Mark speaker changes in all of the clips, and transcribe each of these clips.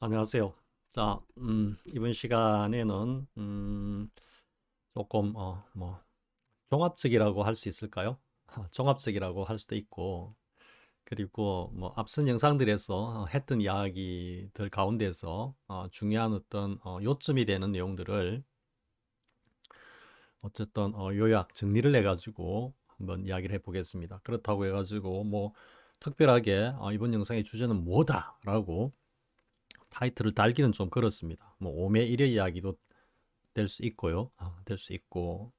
Speaker 1: 안녕하세요. 자, 이번 시간에는 조금 종합적이라고 할 수 있을까요? 종합적이라고 할 수도 있고, 그리고 뭐 앞선 영상들에서 했던 이야기들 가운데서 중요한 어떤 요점이 되는 내용들을 어쨌든 요약 정리를 해가지고 한번 이야기를 해보겠습니다. 그렇다고 해가지고 뭐 특별하게 이번 영상의 주제는 뭐다라고 타이틀을 달기는 좀 그렇습니다. 뭐 오매 일의 이야기도 될 수 있고요. 될 수 있고,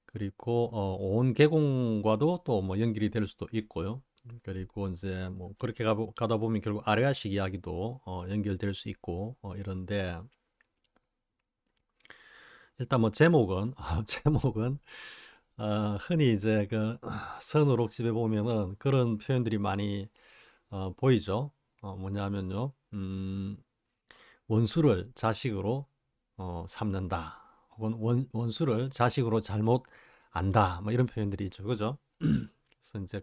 Speaker 1: 그리고 온 계공과도 또 뭐 연결이 될 수도 있고요. 그리고 이제 뭐 그렇게 가다 보면 결국 아레아식 이야기도 연결될 수 있고 이런데, 일단 뭐 제목은 제목은 흔히 이제 그 선우록집에 보면은 그런 표현들이 많이 보이죠. 뭐냐면요, 원수를 자식으로 삼는다. 혹은 원수를 자식으로 잘못 안다. 뭐 이런 표현들이 있죠. 그죠? 그래서 이제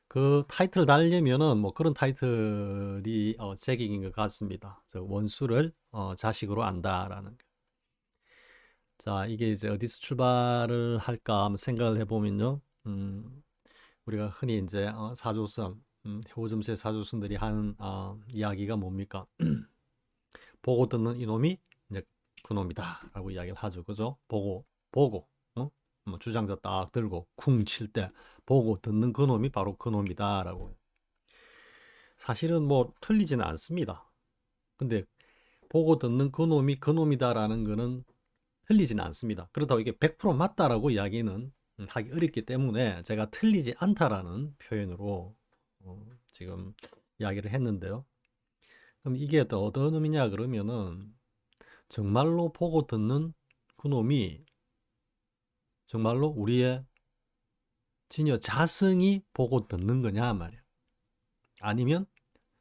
Speaker 1: 그 타이틀을 달려면은 뭐 그런 타이틀이 제격인 것 같습니다. 원수를 자식으로 안다라는 거. 자, 이게 이제 어디서 출발을 할까 한번 생각을 해보면요. 우리가 흔히 이제 사조선, 해오점수의 사조선들이 하는 이야기가 뭡니까? 보고 듣는 이놈이 이제 그놈이다라고 이야기를 하죠. 그죠? 보고, 뭐 주장자 딱 들고 쿵 칠 때 보고 듣는 그놈이 바로 그놈이다라고. 사실은 뭐 틀리지는 않습니다. 근데 보고 듣는 그놈이 그놈이다라는 거는 틀리지는 않습니다. 그렇다고 이게 100% 맞다라고 이야기는 하기 어렵기 때문에 제가 틀리지 않다라는 표현으로 지금 이야기를 했는데요. 그럼 이게 또 어떤 의미냐 그러면은, 정말로 보고 듣는 그놈이 정말로 우리의 진여 자성이 보고 듣는 거냐 말이야. 아니면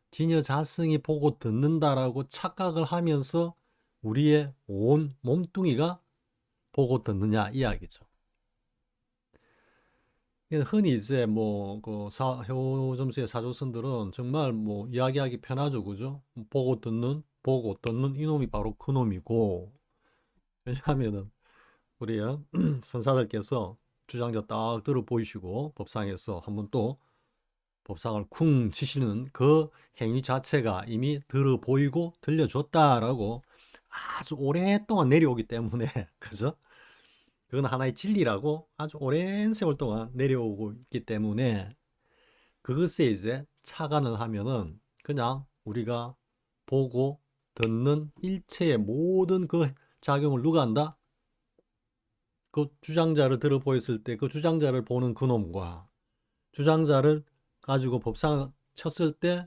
Speaker 1: 진여 자성이 보고 듣는다라고 착각을 하면서 우리의 온 몸뚱이가 보고 듣느냐 이야기죠. 흔히 이제 뭐그 효점수의 사조선들은 정말 뭐 이야기하기 편하죠, 그죠? 보고 듣는 이놈이 바로 그놈이고, 왜냐하면은 우리 선사들께서 주장자 딱 들어 보이시고 법상에서 한번 또 법상을 쿵 치시는 그 행위 자체가 이미 들어 보이고 들려줬다라고 아주 오랫동안 내려오기 때문에 그죠? 그건 하나의 진리라고 아주 오랜 세월 동안 내려오고 있기 때문에, 그것에 이제 착안을 하면은 그냥 우리가 보고 듣는 일체의 모든 그 작용을 누가 한다? 그 주장자를 들어 보였을 때 그 주장자를 보는 그놈과 주장자를 가지고 법상을 쳤을 때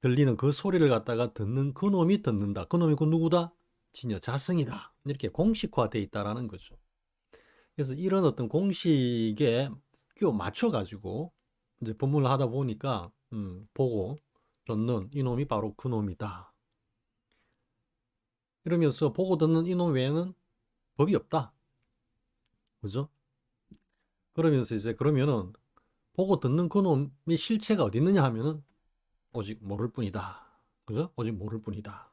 Speaker 1: 들리는 그 소리를 갖다가 듣는 그놈이 듣는다. 그놈이 그 누구다? 진여 자성이다. 이렇게 공식화되어 있다라는 거죠. 그래서 이런 어떤 공식에 끼워 맞춰 가지고 이제 법문을 하다 보니까 보고 듣는 이놈이 바로 그놈이다. 이러면서 보고 듣는 이놈 외에는 법이 없다. 그죠? 그러면서 이제 그러면은 보고 듣는 그놈이 실체가 어디 있느냐 하면은 오직 모를 뿐이다. 그죠? 오직 모를 뿐이다.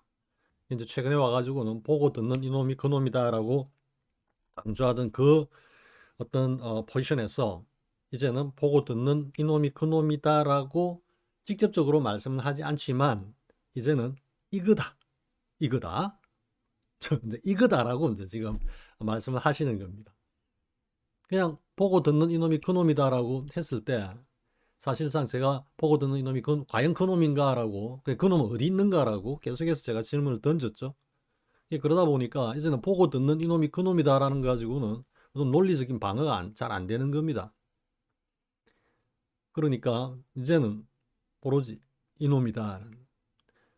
Speaker 1: 이제 최근에 와가지고는 보고 듣는 이놈이 그놈이다라고 강조하던 그 어떤 포지션에서 이제는 보고 듣는 이놈이 그놈이다라고 직접적으로 말씀은 하지 않지만 이제는 이거다. 이거다. 이제 이거다라고 이제 지금 말씀을 하시는 겁니다. 그냥 보고 듣는 이놈이 그놈이다라고 했을 때 사실상 제가 보고 듣는 이놈이 과연 그놈인가라고, 그놈은 어디 있는가라고 계속해서 제가 질문을 던졌죠. 그러다 보니까 이제는 보고 듣는 이놈이 그놈이다라는 거 가지고는 어떤 논리적인 방어가 잘 안 되는 겁니다. 그러니까 이제는 오로지 이놈이다,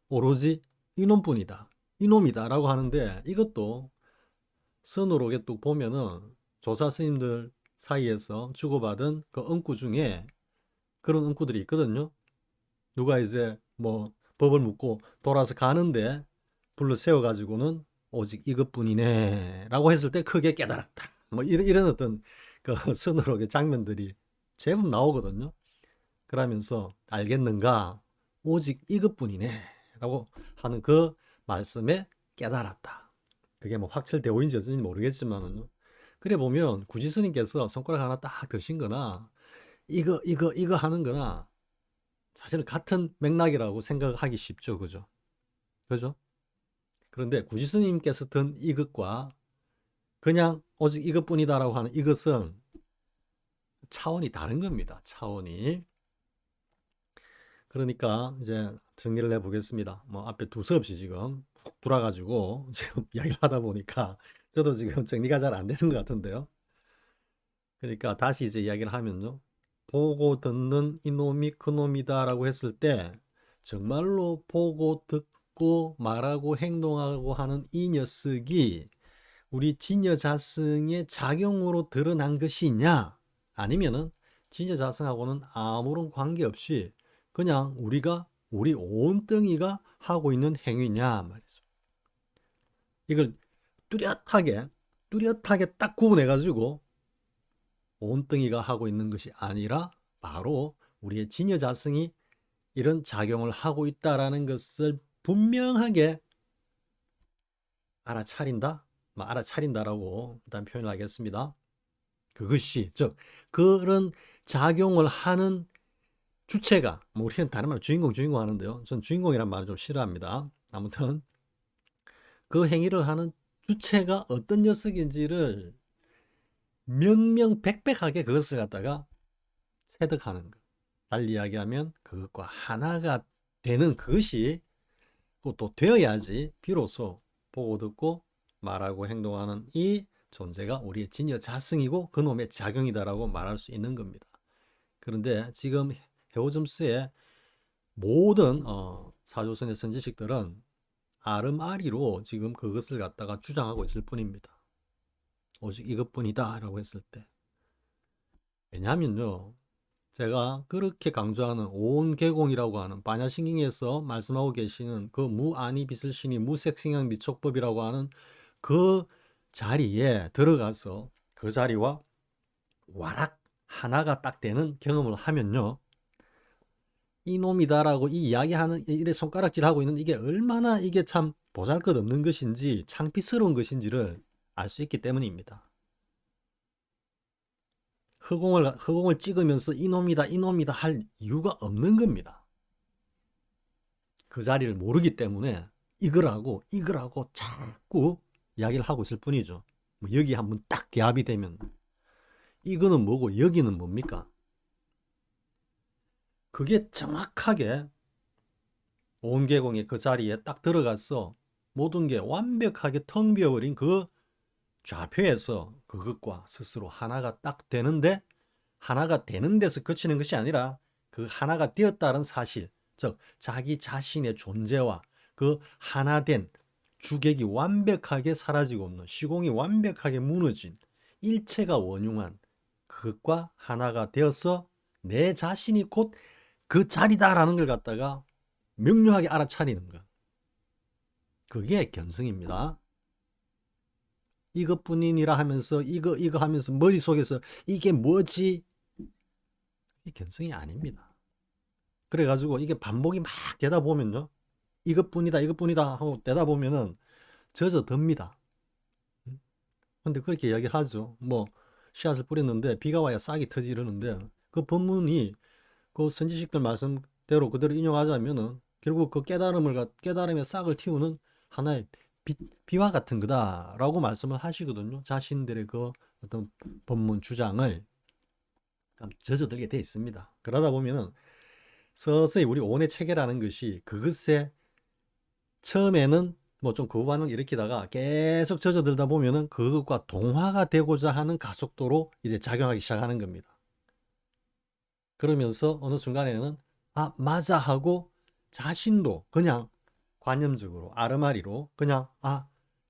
Speaker 1: 오로지 이놈뿐이다, 이놈이다라고 하는데, 이것도 선으로 또 보면은 조사 스님들 사이에서 주고받은 그 은구 중에 그런 은구들이 있거든요. 누가 이제 뭐 법을 묻고 돌아서 가는데 불러 세워가지고는 오직 이것뿐이네 라고 했을 때 크게 깨달았다. 뭐 이런 어떤 그 선으로의 장면들이 제법 나오거든요. 그러면서 알겠는가? 오직 이것뿐이네 라고 하는 그 말씀에 깨달았다. 그게 뭐 확철대오인지 어쩐지 모르겠지만은 그래 보면 굳이 스님께서 손가락 하나 딱 드신 거나 이거 하는 거나 사실은 같은 맥락이라고 생각하기 쉽죠. 그죠? 그죠? 그런데 굳이 스님께서 든 이것과 그냥 오직 이것뿐이다라고 하는 이것은 차원이 다른 겁니다. 차원이. 그러니까 이제 정리를 해보겠습니다. 뭐 앞에 두서없이 지금 훅 돌아가지고 지금 이야기를 하다 보니까 저도 지금 정리가 잘 안 되는 것 같은데요. 그러니까 다시 이제 이야기를 하면요. 보고 듣는 이놈이 그놈이다라고 했을 때 정말로 보고 듣고 말하고 행동하고 하는 이 녀석이 우리 진여자승의 작용으로 드러난 것이냐 아니면은 진여자승하고는 아무런 관계없이 그냥 우리 온덩이가 하고 있는 행위냐 말이죠. 이걸 뚜렷하게 딱 구분해 가지고 온덩이가 하고 있는 것이 아니라 바로 우리의 진여자승이 이런 작용을 하고 있다라는 것을 분명하게 알아차린다라고 일단 표현을 하겠습니다. 그것이 즉 그런 작용을 하는 주체가 뭐 우리는 다른 말로 주인공 하는데요. 전 주인공이란 말을 좀 싫어합니다. 아무튼 그 행위를 하는 주체가 어떤 녀석인지를 명명백백하게 그것을 갖다가 체득하는 것. 달리 이야기하면 그것과 하나가 되는 그것이 또 되어야지 비로소 보고 듣고 말하고 행동하는 이 존재가 우리의 진여자승이고 그놈의 작용이다라고 말할 수 있는 겁니다. 그런데 지금 해오점스의 모든 사조선의 선지식들은 아름아리로 지금 그것을 갖다가 주장하고 있을 뿐입니다. 오직 이것뿐이다 라고 했을 때. 왜냐하면요. 제가 그렇게 강조하는 오온계공이라고 하는 반야신경에서 말씀하고 계시는 그 무아니비슬신이 무색생양 미촉법이라고 하는 그 자리에 들어가서 그 자리와 와락 하나가 딱 되는 경험을 하면요. 이놈이다라고 이 이야기하는 이래 손가락질하고 있는 이게 얼마나 이게 참 보잘것없는 것인지 창피스러운 것인지를 알 수 있기 때문입니다. 허공을 찍으면서 이놈이다 할 이유가 없는 겁니다. 그 자리를 모르기 때문에 이거라고 자꾸 이야기를 하고 있을 뿐이죠. 뭐 여기 한번 딱 개합이 되면 이거는 뭐고 여기는 뭡니까? 그게 정확하게 온계공의 그 자리에 딱 들어가서 모든 게 완벽하게 텅 비어버린 그 좌표에서 그것과 스스로 하나가 딱 되는데 하나가 되는 데서 그치는 것이 아니라 그 하나가 되었다는 사실, 즉 자기 자신의 존재와 그 하나된 주객이 완벽하게 사라지고 없는 시공이 완벽하게 무너진 일체가 원흉한 그것과 하나가 되어서 내 자신이 곧 그 자리다라는 걸 갖다가 명료하게 알아차리는 것. 그게 견성입니다. 이것뿐이니라 하면서 이거 하면서 머릿속에서 이게 뭐지? 이게 견성이 아닙니다. 그래가지고 이게 반복이 막 되다 보면요. 이것뿐이다 하고 되다 보면은 젖어듭니다. 근데 그렇게 이야기를 하죠. 뭐 씨앗을 뿌렸는데 비가 와야 싹이 터지 이러는데 그 본문이 그 선지식들 말씀대로 그대로 인용하자면은 결국 그 깨달음의 싹을 틔우는 하나의 비와 같은 거다라고 말씀을 하시거든요. 자신들의 그 어떤 본문 주장을 젖어들게 돼 있습니다. 그러다 보면은 서서히 우리 오온의 체계라는 것이 그것에 처음에는 뭐 좀 거부반응을 일으키다가 계속 젖어들다 보면은 그것과 동화가 되고자 하는 가속도로 이제 작용하기 시작하는 겁니다. 그러면서 어느 순간에는 아 맞아 하고 자신도 그냥 관념적으로 아르마리로 그냥 아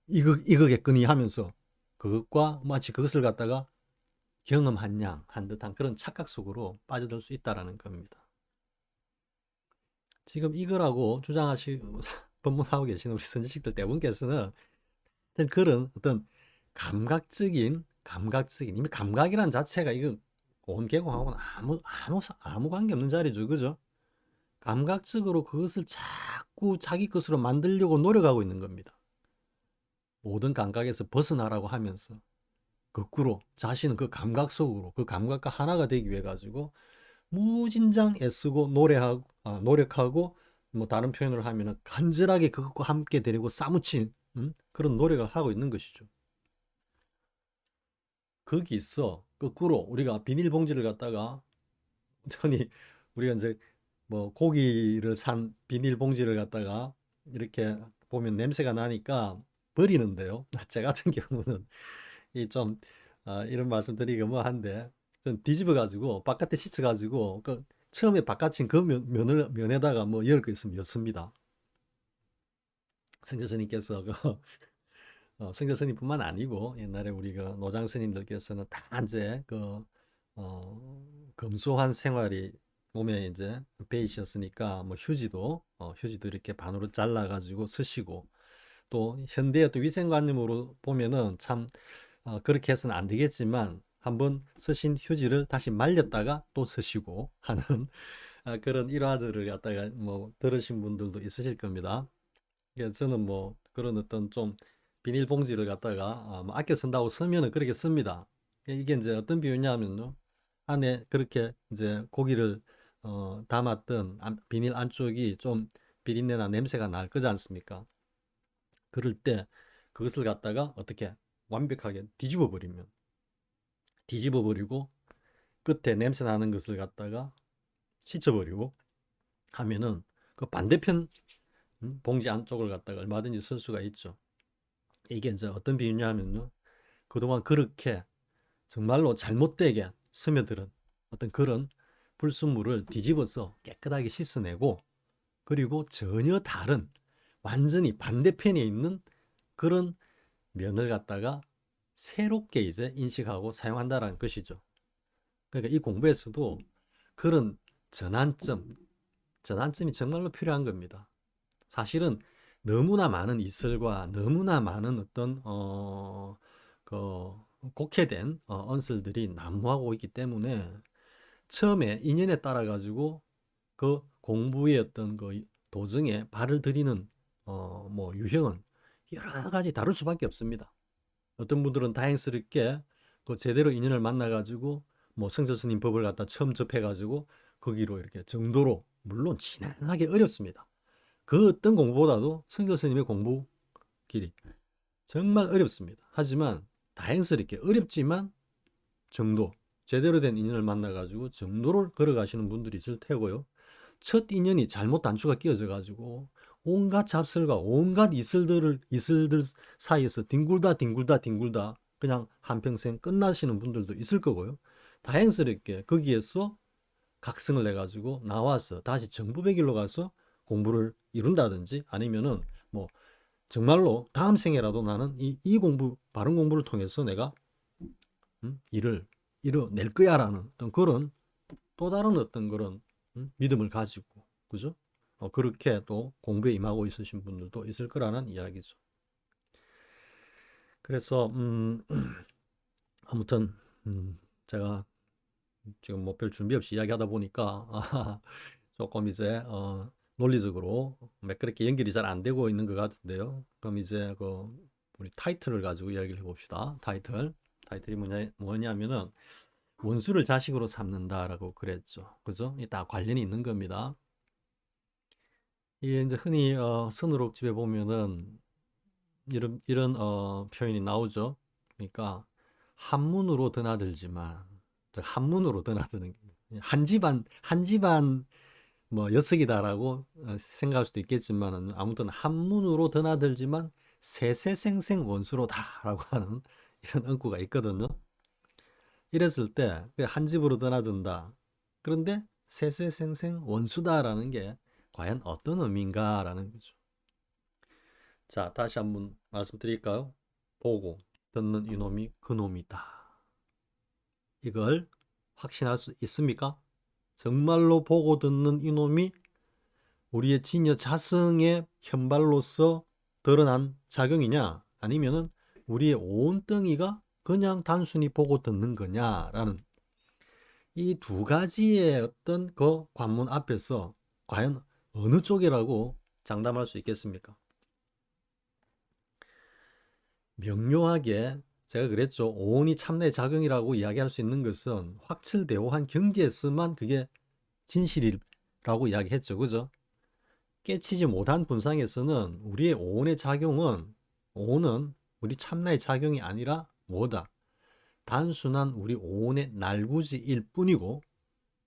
Speaker 1: 이거겠거니 하면서 그것과 마치 그것을 갖다가 경험한 양 한 듯한 그런 착각 속으로 빠져들 수 있다라는 겁니다. 지금 이거라고 법문하고 계시는 우리 선지식들 대부분께서는 그런 어떤 감각적인 이미 감각이란 자체가 이거 온개공하고는 아무 관계 없는 자리죠, 그죠? 감각적으로 그것을 자꾸 자기 것으로 만들려고 노력하고 있는 겁니다. 모든 감각에서 벗어나라고 하면서 거꾸로 자신은 그 감각 속으로 그 감각과 하나가 되기 위해 가지고 무진장 애쓰고 노력하고 뭐 다른 표현을 하면은 간절하게 그것과 함께 데리고 사무친 그런 노력을 하고 있는 것이죠. 거기서 거꾸로 우리가 비닐봉지를 갖다가 흔히 우리가 이제 뭐 고기를 산 비닐봉지를 갖다가 이렇게 보면 냄새가 나니까 버리는데요. 제 같은 경우는 이 좀 이런 말씀 드리기가 뭐 한데 좀 뒤집어 가지고 바깥에 씻어 가지고 그 처음에 바깥인 그 면에다가 뭐 열 거 있으면 였습니다. 성자 스님께서 그 성자 스님뿐만 아니고 옛날에 우리 그 노장 스님들께서는 다 이제 그 검소한 생활이 몸에 이제 배이셨으니까 뭐 휴지도 이렇게 반으로 잘라 가지고 쓰시고 또 현대의 또 위생관념으로 보면은 참 그렇게 해서는 안 되겠지만 한번 쓰신 휴지를 다시 말렸다가 또 쓰시고 하는 그런 일화들을 갖다가 뭐 들으신 분들도 있으실 겁니다. 그래서 저는 뭐 그런 어떤 좀 비닐봉지를 갖다가 뭐 아껴 쓴다고 쓰면은 그렇게 씁니다. 이게 이제 어떤 비유냐면요. 안에 그렇게 이제 고기를 담았던 비닐 안쪽이 좀 비린내나 냄새가 날 거지 않습니까? 그럴 때 그것을 갖다가 어떻게 완벽하게 뒤집어 버리고 끝에 냄새 나는 것을 갖다가 씻어 버리고 하면은 그 반대편 봉지 안쪽을 갖다가 얼마든지 쓸 수가 있죠. 이게 이제 어떤 비유냐면요. 그동안 그렇게 정말로 잘못되게 스며들은 어떤 그런 불순물을 뒤집어서 깨끗하게 씻어내고 그리고 전혀 다른 완전히 반대편에 있는 그런 면을 갖다가 새롭게 이제 인식하고 사용한다라는 것이죠. 그러니까 이 공부에서도 그런 전환점이 정말로 필요한 겁니다. 사실은 너무나 많은 이슬과 너무나 많은 어떤 그 곡해된 언슬들이 난무하고 있기 때문에 처음에 인연에 따라 가지고 그 공부의 어떤 그 도정에 발을 들이는 뭐 유형은 여러 가지 다를 수밖에 없습니다. 어떤 분들은 다행스럽게 그 제대로 인연을 만나 가지고 뭐 성자 스님 법을 갖다 처음 접해 가지고 거기로 이렇게 정도로 물론 지난하게 어렵습니다. 그 어떤 공부보다도 성자 스님의 공부 길이 정말 어렵습니다. 하지만 다행스럽게 어렵지만 정도 제대로 된 인연을 만나 가지고 정도를 걸어가시는 분들이 있을 테고요. 첫 인연이 잘못 단추가 끼어져 가지고 온갖 잡설과 온갖 이슬들 사이에서 뒹굴다 그냥 한평생 끝나시는 분들도 있을 거고요. 다행스럽게 거기에서 각성을 내 가지고 나와서 다시 정부의 길로 가서 공부를 이룬다든지 아니면은 뭐 정말로 다음 생에라도 나는 이 공부 바른 공부를 통해서 내가 일을 이뤄낼 거야라는 어떤 그런 또 다른 어떤 그런 믿음을 가지고 그죠? 그렇게 또 공부에 임하고 있으신 분들도 있을 거라는 이야기죠. 그래서 아무튼 제가 지금 뭐 별 준비 없이 이야기하다 보니까 조금 이제 논리적으로 매끄럽게 연결이 잘 안 되고 있는 것 같은데요. 그럼 이제 그 우리 타이틀을 가지고 이야기를 해봅시다. 타이틀이 뭐냐면은 원수를 자식으로 삼는다라고 그랬죠. 그죠? 이 다 관련이 있는 겁니다. 이게 이제 흔히 선으록집에 보면은 이런 표현이 나오죠. 그러니까 한문으로 드나들지만 한문으로 드나드는 한 집안 뭐 엿석이다라고 생각할 수도 있겠지만 아무튼 한문으로 드나들지만 세세생생 원수로다라고 하는 이런 언구가 있거든요. 이랬을 때 한 집으로 드나든다. 그런데 세세생생 원수다라는 게 과연 어떤 의미인가라는 거죠. 자, 다시 한번 말씀드릴까요? 보고 듣는 이놈이 그놈이다. 이걸 확신할 수 있습니까? 정말로 보고 듣는 이놈이 우리의 진여 자성의 현발로서 드러난 작용이냐? 아니면은 우리의 온덩이가 그냥 단순히 보고 듣는 거냐라는 이 두 가지의 어떤 그 관문 앞에서 과연 어느 쪽이라고 장담할 수 있겠습니까? 명료하게 제가 그랬죠. 오온이 참나의 작용이라고 이야기할 수 있는 것은 확철대오한 경지에서만 그게 진실이라고 이야기했죠. 그죠? 깨치지 못한 분상에서는 우리의 오온의 작용은, 오온은 우리 참나의 작용이 아니라 뭐다? 단순한 우리 오온의 날구지일 뿐이고,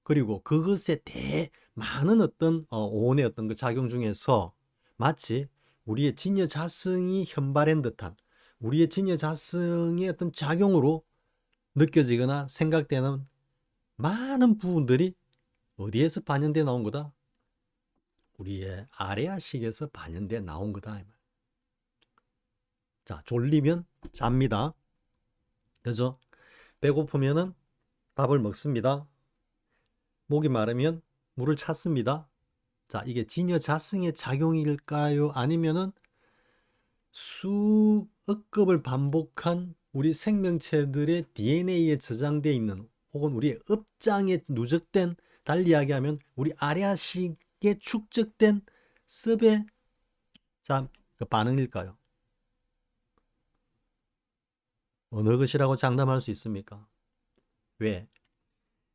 Speaker 1: 그리고 그것에 대해 많은 어떤 오온의 어떤 그 작용 중에서 마치 우리의 진여 자성이 현발한 듯한, 우리의 진여 자성의 어떤 작용으로 느껴지거나 생각되는 많은 부분들이 어디에서 반영돼 나온 거다? 우리의 아레아식에서 반영돼 나온 거다. 자, 졸리면 잡니다. 그죠? 배고프면은 밥을 먹습니다. 목이 마르면 물을 찾습니다. 자, 이게 진여 자성의 작용일까요? 아니면은 수억 급을 반복한 우리 생명체들의 DNA에 저장되어 있는, 혹은 우리의 업장에 누적된, 달리 이야기하면 우리 아레아식에 축적된 습의 그 반응일까요? 어느 것이라고 장담할 수 있습니까? 왜?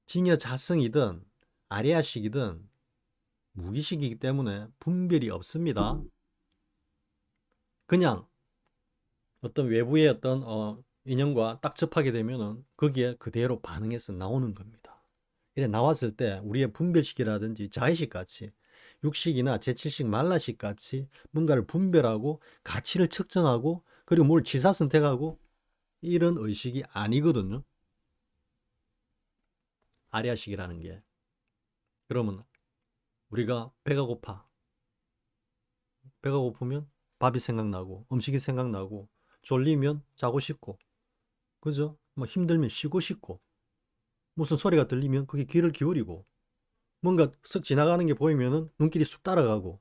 Speaker 1: 진여 자성이든 아레아식이든 무기식이기 때문에 분별이 없습니다. 그냥 어떤 외부의 어떤 인연과 딱 접하게 되면은 거기에 그대로 반응해서 나오는 겁니다. 이래 나왔을 때 우리의 분별식이라든지 자의식 같이, 육식이나 제7식 말라식 같이 뭔가를 분별하고 가치를 측정하고 그리고 뭘 취사 선택하고 이런 의식이 아니거든요. 아리아식이라는 게. 그러면 우리가 배가 고프면 밥이 생각나고 음식이 생각나고, 졸리면 자고 싶고, 그죠? 뭐 힘들면 쉬고 싶고, 무슨 소리가 들리면 그게 귀를 기울이고, 뭔가 쓱 지나가는 게 보이면은 눈길이 쑥 따라가고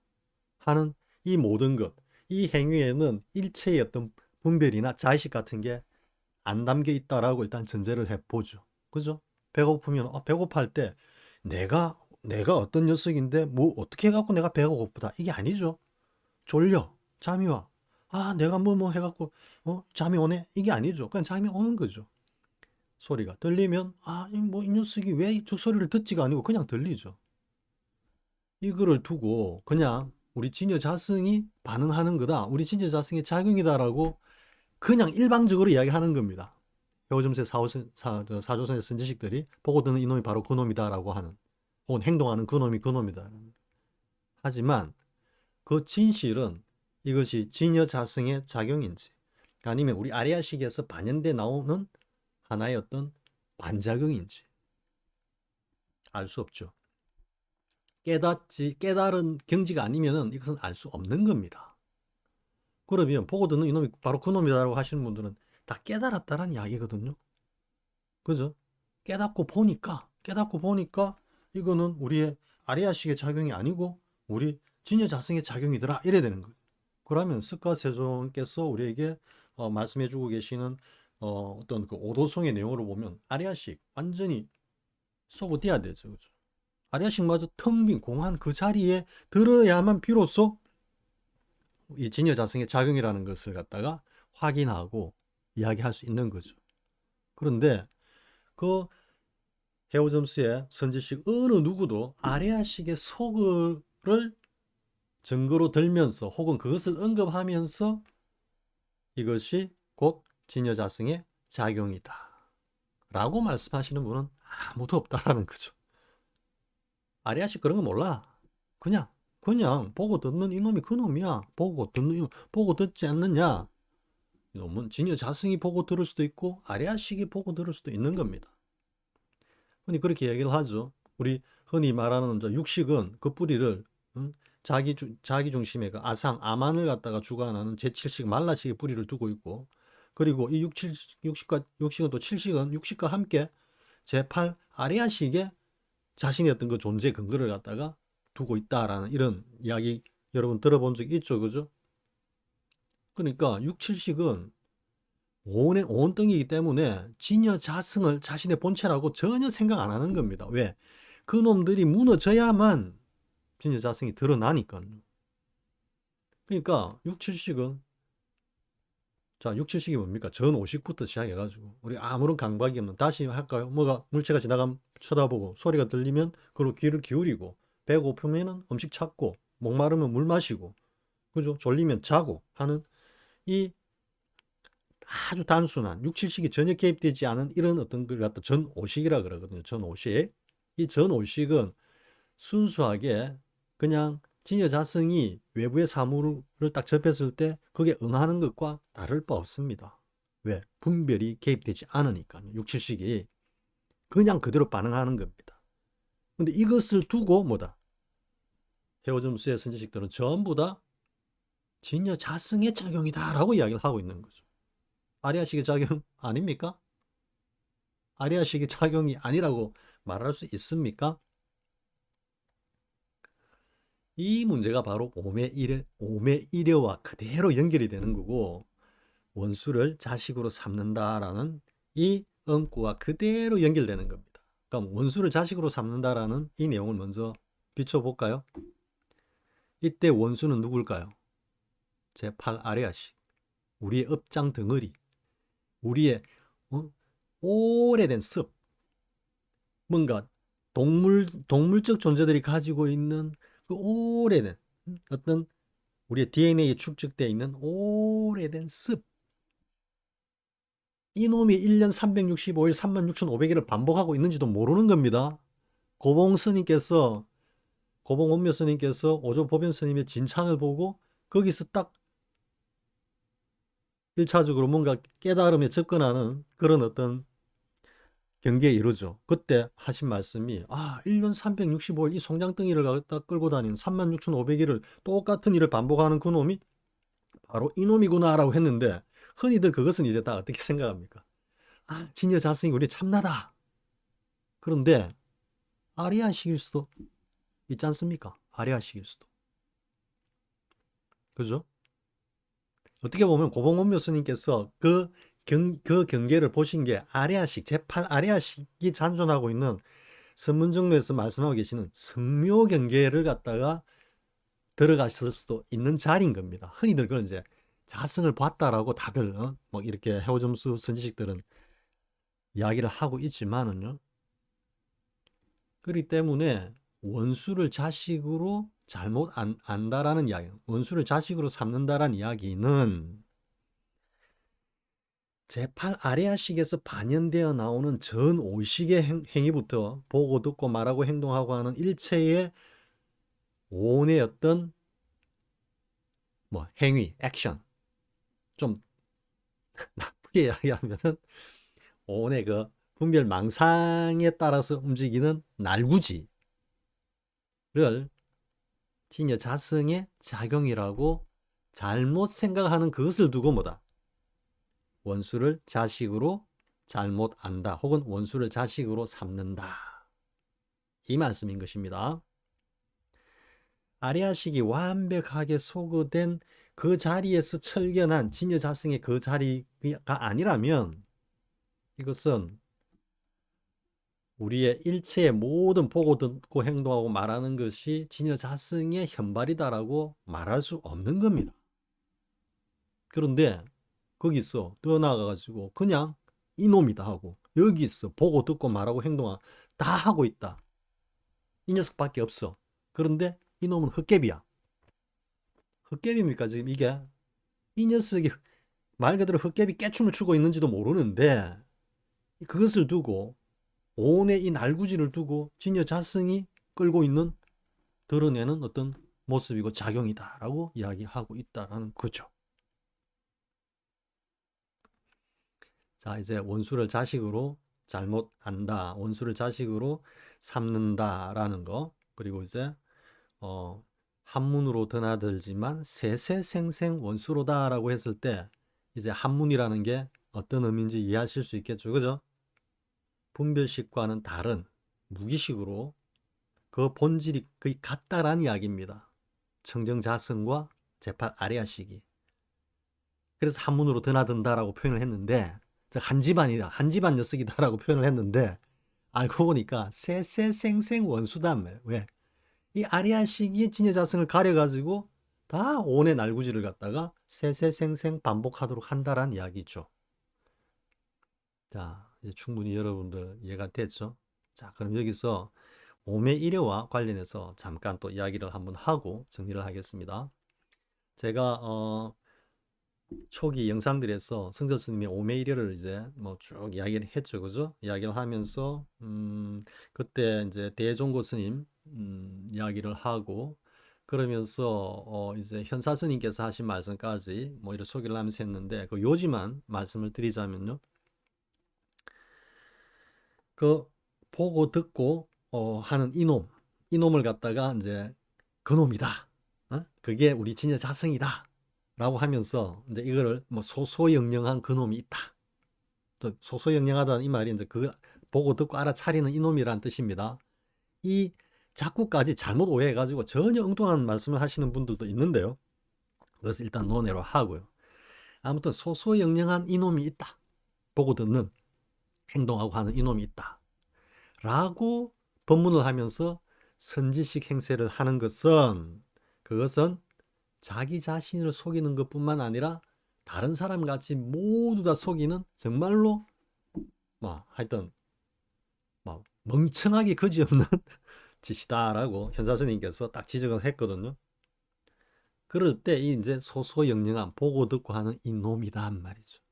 Speaker 1: 하는 이 모든 것, 이 행위에는 일체의 어떤 분별이나 자의식 같은 게 안 담겨 있다라고 일단 전제를 해보죠. 그죠? 배고프면 배고파할 때 내가 어떤 녀석인데 뭐 어떻게 해갖고 내가 배가 고프다 이게 아니죠. 졸려, 잠이 와, 내가 뭐 해갖고 잠이 오네 이게 아니죠. 그냥 잠이 오는 거죠. 소리가 들리면 이 녀석이 왜 저 소리를 듣지가 아니고 그냥 들리죠. 이거를 두고 그냥 우리 진여 자성이 반응하는 거다, 우리 진여 자성의 작용이다라고 그냥 일방적으로 이야기하는 겁니다. 요즘새 사조선의 선지식들이 보고 듣는 이놈이 바로 그놈이다라고 하는, 혹은 행동하는 그놈이 그놈이다. 하지만 그 진실은 이것이 진여 자성의 작용인지 아니면 우리 아리아식에서 반영돼 나오는 하나의 어떤 반작용인지 알 수 없죠. 깨달은 경지가 아니면은 이것은 알 수 없는 겁니다. 그러면 보고 듣는 이놈이 바로 그놈이다라고 하시는 분들은 다 깨달았다라는 이야기거든요. 그죠? 깨닫고 보니까 이거는 우리의 아리아식의 작용이 아니고 우리 진여 자성의 작용이더라 이래야 되는 거예요. 그러면 스가세존께서 우리에게 말씀해주고 계시는 어떤 그 오도성의 내용으로 보면 아리아식 완전히 쏘고띄야 되죠. 그죠? 아리아식마저 텅 빈 공한 그 자리에 들어야만 비로소 이 진여 자성의 작용이라는 것을 갖다가 확인하고 이야기할 수 있는 거죠. 그런데 그 헤오점스의 선지식 어느 누구도 아레아식의 소글을 증거로 들면서 혹은 그것을 언급하면서 이것이 곧 진여자성의 작용이다 라고 말씀하시는 분은 아무도 없다라는 거죠. 아레아식 그런 거 몰라. 그냥 보고 듣는 이놈이 그놈이야. 보고 듣지 않느냐. 이놈은 진여자성이 보고 들을 수도 있고 아레아식이 보고 들을 수도 있는 겁니다. 흔히 그렇게 얘기를 하죠. 우리 흔히 말하는 육식은 그 뿌리를 자기 중심의 그 아만을 갖다가 주관하는 제7식 말라식의 뿌리를 두고 있고, 그리고 이 육식은 또 칠식은 육식과 함께 제8 아리아식의 자신의 어떤 그 존재 근거를 갖다가 두고 있다라는 이런 이야기 여러분 들어본 적 있죠, 그죠? 그러니까 6, 7식은 온덩이이기 때문에 진여 자성을 자신의 본체라고 전혀 생각 안 하는 겁니다. 왜? 그 놈들이 무너져야만 진여자성이 드러나니까요. 그러니까 6, 7식은 자, 6, 7식이 뭡니까? 전 5식부터 시작해가지고 우리 아무런 강박이 없는 다시 할까요? 뭐가 물체가 지나가면 쳐다보고 소리가 들리면 그로 귀를 기울이고 배고프면은 음식 찾고 목마르면 물 마시고 그죠? 졸리면 자고 하는 이 아주 단순한 6, 7식이 전혀 개입되지 않은 이런 어떤 걸 갖다 전 5식이라 그러거든요. 전 5식. 이 전 5식은 순수하게 그냥 진여자성이 외부의 사물을 딱 접했을 때 그게 응하는 것과 다를 바 없습니다. 왜? 분별이 개입되지 않으니까요. 6, 7식이 그냥 그대로 반응하는 겁니다. 근데 이것을 두고 뭐다? 헤어점수의 선지식들은 전부 다 진여자성의 작용이다라고 이야기를 하고 있는 거죠. 아리아식의 작용 아닙니까? 아리아식의 작용이 아니라고 말할 수 있습니까? 이 문제가 바로 오매이래와 그대로 연결이 되는 거고 원수를 자식으로 삼는다라는 이 음구와 그대로 연결되는 겁니다. 그럼 원수를 자식으로 삼는다라는 이 내용을 먼저 비춰볼까요? 이때 원수는 누굴까요? 제8아리아식, 우리의 업장 덩어리, 우리의 오래된 습, 뭔가 동물적 존재들이 가지고 있는 그 오래된 어떤 우리의 DNA에 축적되어 있는 오래된 습. 이놈이 1년 365일 36,500일을 반복하고 있는지도 모르는 겁니다. 고봉 원묘 스님께서 오조 보변 스님의 진창을 보고 거기서 딱 1차적으로 뭔가 깨달음에 접근하는 그런 어떤 경계에 이르죠. 그때 하신 말씀이 1년 365일 이 송장덩이를 갖다 끌고 다니는 36,500일을 똑같은 일을 반복하는 그놈이 바로 이놈이구나라고 했는데 흔히들 그것은 이제 다 어떻게 생각합니까? 진여자성이 우리 참나다. 그런데 아리아식일 수도 있지 않습니까? 아리아식일 수도. 그죠? 어떻게 보면 고봉원묘 스님께서 그 경계를 보신 게 아리아식, 제8아리아식이 잔존하고 있는 선문정로에서 말씀하고 계시는 성묘 경계를 갖다가 들어가실 수도 있는 자리인 겁니다. 흔히들 그런 이제 자성을 봤다라고 다들 뭐 이렇게 해오점수 선지식들은 이야기를 하고 있지만은요. 그렇기 때문에 원수를 자식으로 잘못 안다라는 이야기, 원수를 자식으로 삼는다라는 이야기는 제8아리아식에서 반영되어 나오는 전 5식의 행위부터 보고 듣고 말하고 행동하고 하는 일체의 온의 어떤 행위, 액션, 좀 나쁘게 이야기하면은 온의 그 분별 망상에 따라서 움직이는 날구지를 진여 자성의 작용이라고 잘못 생각하는 그것을 두고 뭐다? 원수를 자식으로 잘못 안다. 혹은 원수를 자식으로 삼는다. 이 말씀인 것입니다. 아리아식이 완벽하게 소거된 그 자리에서 철견한 진여자성의 그 자리가 아니라면 이것은 우리의 일체의 모든 보고 듣고 행동하고 말하는 것이 진여자성의 현발이다라고 말할 수 없는 겁니다. 그런데 거기서 떠나가가지고 그냥 이놈이다 하고 여기서 보고 듣고 말하고 행동하고 다 하고 있다. 이 녀석밖에 없어. 그런데 이놈은 헛개비야. 헛개비입니까 지금 이게? 이 녀석이 말 그대로 헛개비 깨춤을 추고 있는지도 모르는데 그것을 두고 온의 이 날구지를 두고 진여자성이 끌고 있는 드러내는 어떤 모습이고 작용이다라고 이야기하고 있다라는 거죠. 자, 이제 원수를 자식으로 잘못 안다, 원수를 자식으로 삼는다라는 거, 그리고 이제 한문으로 드나들지만 세세생생 원수로다라고 했을 때 이제 한문이라는 게 어떤 의미인지 이해하실 수 있겠죠, 그죠? 분별식과는 다른 무기식으로 그 본질이 거의 같다라는 이야기입니다. 청정자성과 제8아리아식이. 그래서 한문으로 드나든다라고 표현을 했는데 한 집안이다, 한 집안 녀석이다라고 표현을 했는데 알고 보니까 세세생생 원수단. 왜? 이 아리아식이 진여자승을 가려가지고 다 온의 날구지를 갖다가 세세생생 반복하도록 한다란 이야기죠. 자, 이제 충분히 여러분들 이해가 됐죠? 자, 그럼 여기서 오매 일여와 관련해서 잠깐 또 이야기를 한번 하고 정리를 하겠습니다. 제가 초기 영상들에서 성저 스님의 오매 일여를 이제 뭐 쭉 이야기를 했죠, 그죠? 이야기를 하면서 그때 이제 대종고 스님 이야기를 하고 그러면서 이제 현사 스님께서 하신 말씀까지 뭐 이렇게 소개를 하면서 했는데 그 요지만 말씀을 드리자면요. 그 보고 듣고 하는 이놈을 갖다가 이제 그놈이다. 그게 우리 진여 자승이다. 라고 하면서 이제 이거를 뭐 소소영령한 그놈이 있다. 또 소소영령하다는 이 말이 이제 그 보고 듣고 알아차리는 이놈이란 뜻입니다. 이 자꾸까지 잘못 오해해가지고 전혀 엉뚱한 말씀을 하시는 분들도 있는데요. 그것을 일단 논외로 하고요. 아무튼 소소영령한 이놈이 있다. 보고 듣는 행동하고 하는 이놈이 있다. 라고 법문을 하면서 선지식 행세를 하는 것은 그것은 자기 자신을 속이는 것뿐만 아니라 다른 사람 같이 모두 다 속이는 정말로 하여튼 멍청하게 거지없는 짓이다라고 현사스님께서 딱 지적을 했거든요. 그럴 때 이제 소소영령한 보고 듣고 하는 이놈이란 말이죠.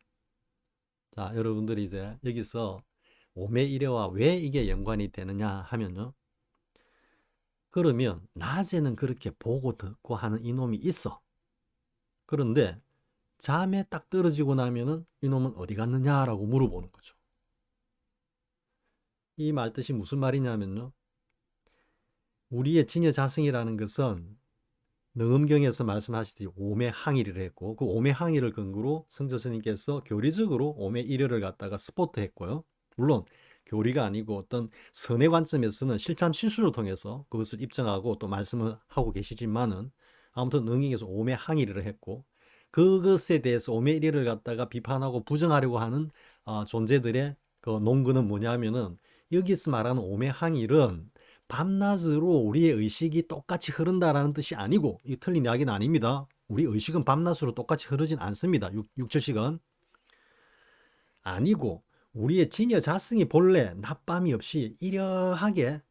Speaker 1: 자, 여러분들이 이제 여기서 오매 일여와 왜 이게 연관이 되느냐 하면요. 그러면 낮에는 그렇게 보고 듣고 하는 이놈이 있어. 그런데 잠에 딱 떨어지고 나면은 이놈은 어디 갔느냐라고 물어보는 거죠. 이 말뜻이 무슨 말이냐면요. 우리의 진여자승이라는 것은 능엄경에서 말씀하시듯이 오매항일이를 했고 그 오매항일을 근거로 성저스님께서 교리적으로 오매일여를 갖다가 스포트했고요. 물론 교리가 아니고 어떤 선의 관점에서는 실참 실수를 통해서 그것을 입증하고 또 말씀을 하고 계시지만은 아무튼 능경에서 오매항일을 했고 그것에 대해서 오매일여를 갖다가 비판하고 부정하려고 하는 존재들의 그 논거는 뭐냐면은 여기서 말하는 오매항일은 밤낮으로 우리의 의식이 똑같이 흐른다라는 뜻이 아니고 이 틀린 이야기는 아닙니다. 우리 의식은 밤낮으로 똑같이 흐르진 않습니다. 6,7시간 아니고 우리의 진여 자승이 본래 낮밤이 없이 이려하게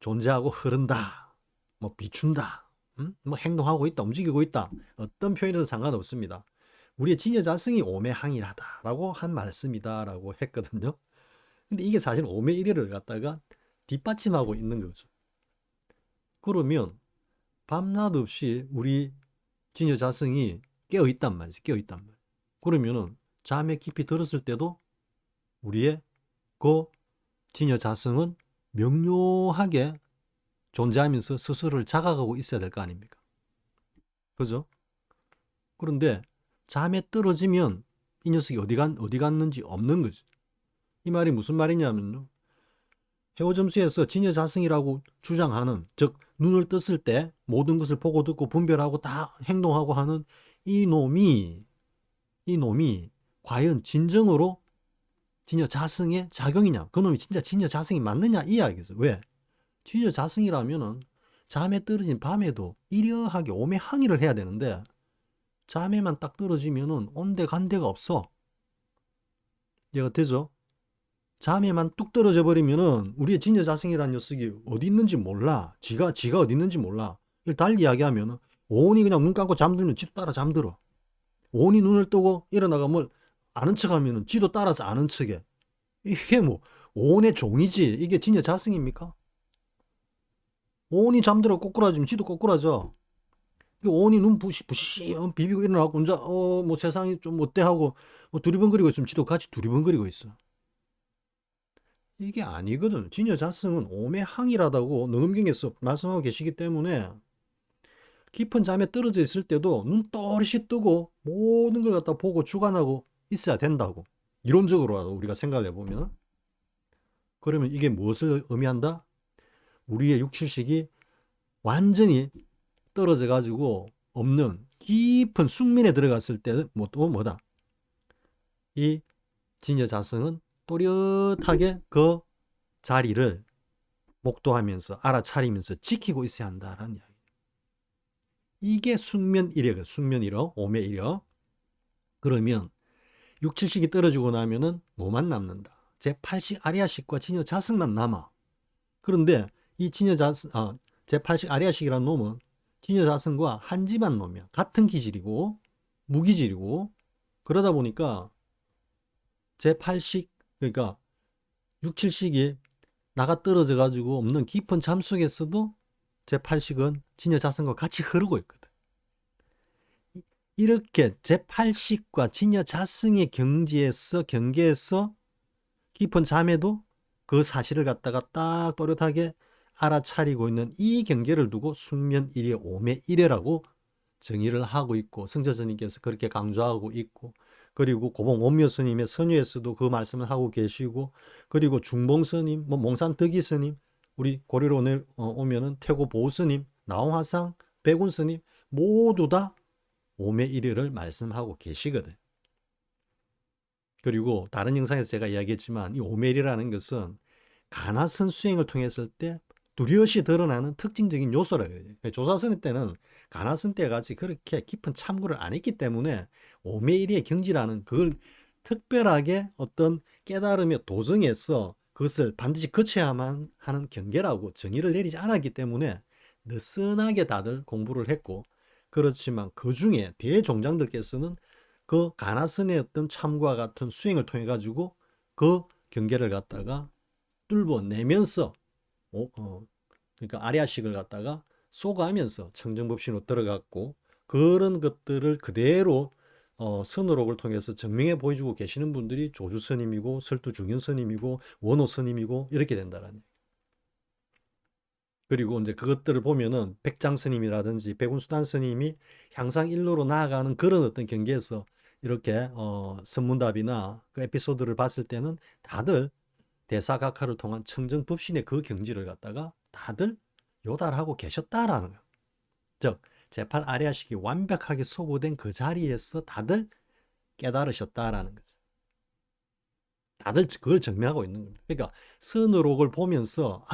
Speaker 1: 존재하고 흐른다. 뭐 비춘다. 뭐 행동하고 있다. 움직이고 있다. 어떤 표현이든 상관없습니다. 우리의 진여 자승이 오매항일하다라고 한 말씀이다라고 했거든요. 근데 이게 사실 오매일여를 갖다가 뒷받침하고 있는 거죠. 그러면 밤낮 없이 우리 진여 자승이 깨어있단 말이지. 깨어있단 말이야. 그러면은 잠에 깊이 들었을 때도 우리의 그 진여 자승은 명료하게 존재하면서 스스로를 자각하고 있어야 될 거 아닙니까? 그죠? 그런데 잠에 떨어지면 이 녀석이 어디 갔는지 없는 거지. 이 말이 무슨 말이냐면요. 해오점수에서 진여자승이라고 주장하는, 즉 눈을 떴을 때 모든 것을 보고 듣고 분별하고 다 행동하고 하는 이 놈이 과연 진정으로 진여자승의 작용이냐, 그놈이 진짜 진여자승이 맞느냐 이 이야기죠. 왜? 진여자승이라면은 잠에 떨어진 밤에도 이려하게 오매항의를 해야 되는데 잠에만 딱 떨어지면은 온데간데가 없어. 이해가 되죠? 잠에만 뚝 떨어져 버리면은 우리의 진여자승이라는 녀석이 어디 있는지 몰라. 지가 어디 있는지 몰라. 달리 이야기하면은 오온이 그냥 눈 감고 잠들면 지도 따라 잠들어. 오온이 눈을 뜨고 일어나가 뭘 아는 척하면은 지도 따라서 아는 척해. 이게 뭐 오온의 종이지. 이게 진여자승입니까? 오온이 잠들어 꼬꾸라지면 지도 꼬꾸라져. 오온이 눈 부시 비비고 일어나고 혼자 뭐 세상이 좀 어때 하고 두리번거리고 있으면 지도 같이 두리번거리고 있어. 이게 아니거든. 진여자승은 오매항일하다고 능엄경에서 말씀하고 계시기 때문에 깊은 잠에 떨어져 있을 때도 눈 또렷이 뜨고 모든 걸 갖다 보고 주관하고 있어야 된다고. 이론적으로 우리가 생각을 해보면. 그러면 이게 무엇을 의미한다? 우리의 육칠식이 완전히 떨어져 가지고 없는 깊은 숙면에 들어갔을 때 또 뭐다? 이 진여자승은 또렷하게 그 자리를 목도하면서 알아차리면서 지키고 있어야 한다라는 이야기. 이게 숙면 이력이에요. 숙면 이력, 오매 이력. 그러면 6, 7식이 떨어지고 나면은 뭐만 남는다. 제8식 아리아식과 진여자승만 남아. 그런데 이 제8식 아리아식이라는 놈은 진여자승과 한 집안 놈이야. 같은 기질이고 무기질이고, 그러다 보니까 제8식, 그러니까 6, 7식이 나가 떨어져 가지고 없는 깊은 잠 속에서도 제8식은 진여자승과 같이 흐르고 있거든. 이렇게 제8식과 진여자승의 경계에서 깊은 잠에도 그 사실을 갖다가 딱 또렷하게 알아차리고 있는 이 경계를 두고 숙면일의 오매일해라고 정의를 하고 있고, 성자스님께서 그렇게 강조하고 있고, 그리고 고봉 원묘 스님의 선유에서도 그 말씀을 하고 계시고, 그리고 중봉 스님, 몽산 덕이 스님, 우리 고려로 오면은 태고 보우 스님, 나홍화상, 백운 스님 모두 다 오매일해를 말씀하고 계시거든. 그리고 다른 영상에서 제가 이야기했지만 이 오멜이라는 것은 가나선 수행을 통했을 때 뚜렷이 드러나는 특징적인 요소라 그래요. 조사선 때는 가나선 때 같이 그렇게 깊은 참고를 안 했기 때문에 오멜의 경지라는 그걸 특별하게 어떤 깨달음의 도정에서 그것을 반드시 거쳐야만 하는 경계라고 정의를 내리지 않았기 때문에 느슨하게 다들 공부를 했고, 그렇지만 그 중에 대종장들께서는 그 가나선의 어떤 참과 같은 수행을 통해 가지고 그 경계를 갖다가 뚫어내면서 그러니까 아리아식을 갖다가 쏘가면서 청정법신으로 들어갔고, 그런 것들을 그대로 선어록을 통해서 증명해 보여주고 계시는 분들이 조주 스님이고 설두 중현 스님이고 원호 스님이고 이렇게 된다라는. 그리고 이제 그것들을 보면은 백장 스님이라든지 백운수단 스님이 향상 일로로 나아가는 그런 어떤 경계에서 이렇게 선문답이나 그 에피소드를 봤을 때는 다들 대사각화를 통한 청정법신의 그 경지를 갖다가 다들 요달하고 계셨다라는 거예요. 즉 제8 아리아식이 완벽하게 소구된 그 자리에서 다들 깨달으셨다라는 거죠. 다들 그걸 증명하고 있는 겁니다. 그러니까 선어록을 보면서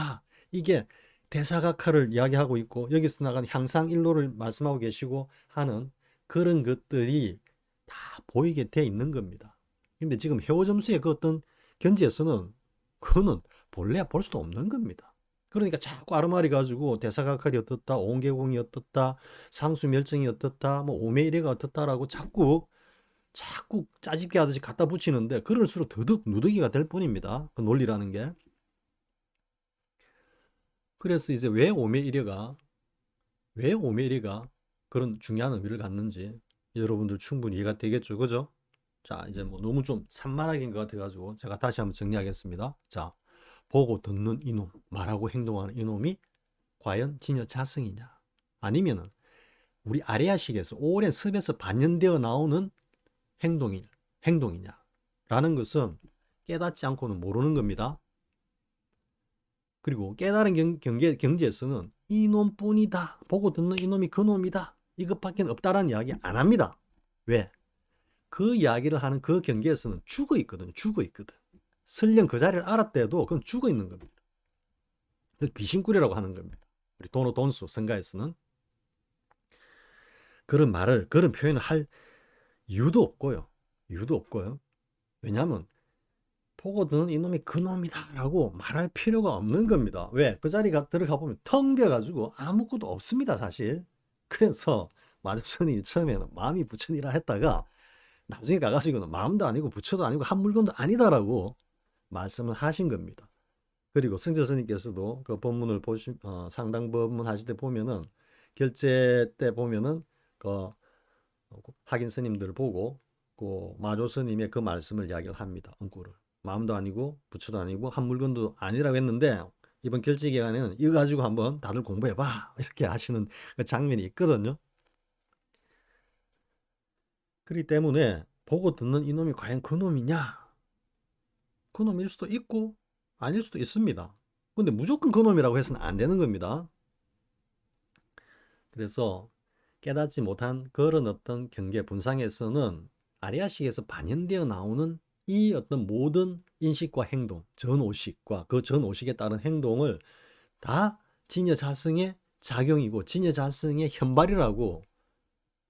Speaker 1: 이게 대사각화를 이야기하고 있고 여기서 나가는 향상일로를 말씀하고 계시고 하는 그런 것들이 다 보이게 돼 있는 겁니다. 근데 지금 해오점수의 그 어떤 견지에서는 그거는 본래 볼 수도 없는 겁니다. 그러니까 자꾸 아르마리 가지고 대사각화이 어떻다, 온계공이 어떻다, 상수멸정이 어떻다, 뭐 오매일해가 어떻다라고 자꾸 짜집기 하듯이 갖다 붙이는데 그럴수록 더더욱 누더기가 될 뿐입니다. 그 논리라는 게. 그래서 이제 왜 오메이리가 그런 중요한 의미를 갖는지 여러분들 충분히 이해가 되겠죠, 그죠? 자, 이제 뭐 너무 좀 산만하긴 것 같아가지고 제가 다시 한번 정리하겠습니다. 자, 보고 듣는 이놈, 말하고 행동하는 이놈이 과연 진여 자승이냐? 아니면은 우리 아레아식에서 오랜 습에서 반영되어 나오는 행동이냐? 라는 것은 깨닫지 않고는 모르는 겁니다. 그리고 깨달은 경지에서는 이놈뿐이다. 보고 듣는 이놈이 그놈이다. 이것밖에 없다라는 이야기 안 합니다. 왜? 그 이야기를 하는 그 경계에서는 죽어 있거든. 설령 그 자리를 알았대도 그건 죽어 있는 겁니다. 귀신꾸리라고 하는 겁니다. 우리 돈수 성가에서는 그런 표현을 할 이유도 없고요. 왜냐하면 보고 듣는 이놈이 그놈이다 라고 말할 필요가 없는 겁니다. 왜? 그 자리가 들어가 보면 텅 비어가지고 아무것도 없습니다, 사실. 그래서 마족선이 처음에는 마음이 부처니라 했다가 나중에 가가지고는 마음도 아니고 부처도 아니고 한 물건도 아니다라고 말씀을 하신 겁니다. 그리고 성자스님께서도 그 법문을 상당 법문 하실 때 보면은 결제 때 보면은 그 학인 스님들 보고 그 마조 스님의 그 말씀을 이야기를 합니다. 엉꾸를. 마음도 아니고 부처도 아니고 한 물건도 아니라고 했는데 이번 결제 기간에는 이거 가지고 한번 다들 공부해봐 이렇게 하시는 그 장면이 있거든요. 그렇기 때문에 보고 듣는 이놈이 과연 그놈이냐? 그놈일 수도 있고 아닐 수도 있습니다. 근데 무조건 그놈이라고 해서는 안 되는 겁니다. 그래서 깨닫지 못한 그런 어떤 경계 분상에서는 아리아식에서 반영되어 나오는 이 어떤 모든 인식과 행동, 전오식과 그 전오식에 따른 행동을 다 진여자성의 작용이고 진여자성의 현발이라고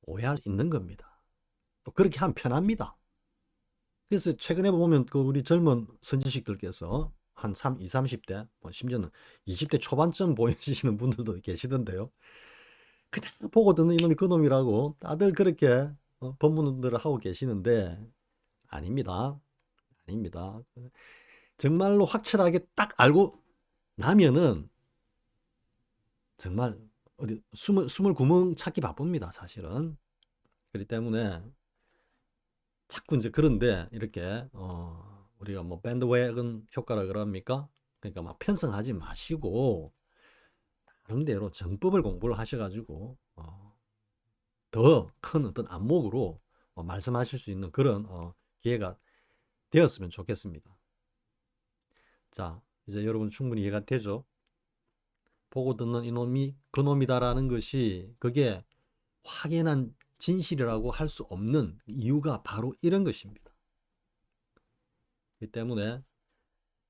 Speaker 1: 오해할 수 있는 겁니다. 또 그렇게 하면 편합니다. 그래서 최근에 보면 그 우리 젊은 선지식들께서 한 20, 30대, 뭐 심지어는 20대 초반쯤 보이시는 분들도 계시던데요. 그냥 보고 듣는 이놈이 그놈이라고 다들 그렇게 법문들을 하고 계시는데 아닙니다. 아닙니다. 정말로 확실하게 딱 알고 나면은 정말 어디 숨을 구멍 찾기 바쁩니다. 사실은. 그렇기 때문에 자꾸 이제 그런데 이렇게 우리가 뭐 밴드웨건 효과라 그럽니까? 그러니까 막 편성하지 마시고 나름대로 정법을 공부를 하셔가지고 더 큰 어떤 안목으로 말씀하실 수 있는 그런 기회가 되었으면 좋겠습니다. 자, 이제 여러분 충분히 이해가 되죠? 보고 듣는 이놈이 그놈이다라는 것이 그게 확연한 진실이라고 할 수 없는 이유가 바로 이런 것입니다. 그렇기 때문에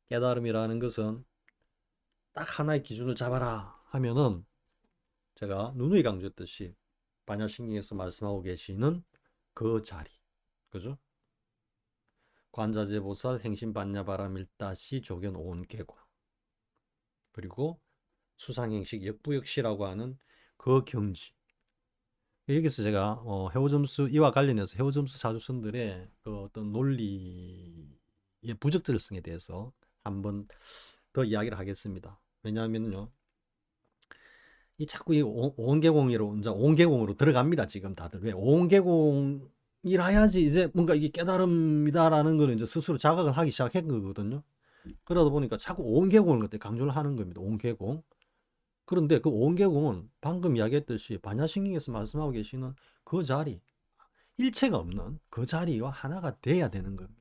Speaker 1: 깨달음이라는 것은 딱 하나의 기준을 잡아라 하면은 제가 누누이 강조했듯이 반야신경에서 말씀하고 계시는 그 자리, 그죠? 관자재보살 행심반야바라밀다시 조견 오온계과, 그리고 수상행식 역부역시라고 하는 그 경지. 여기서 제가 해오점수 이와 관련해서 해오점수 사주선들의 그 어떤 논리의 부적절성에 대해서 한번 더 이야기를 하겠습니다. 왜냐하면요, 이 자꾸 이 오온계공으로 이제 오온계공으로 들어갑니다. 지금 다들 왜 오온계공이라야지 이제 뭔가 이게 깨달음이다라는 거는 이제 스스로 자각을 하기 시작한 거거든요. 그러다 보니까 자꾸 오온계공을 그때 강조를 하는 겁니다. 오온계공. 그런데 그 오온계공은 방금 이야기했듯이 반야신경에서 말씀하고 계시는 그 자리, 일체가 없는 그 자리와 하나가 돼야 되는 겁니다.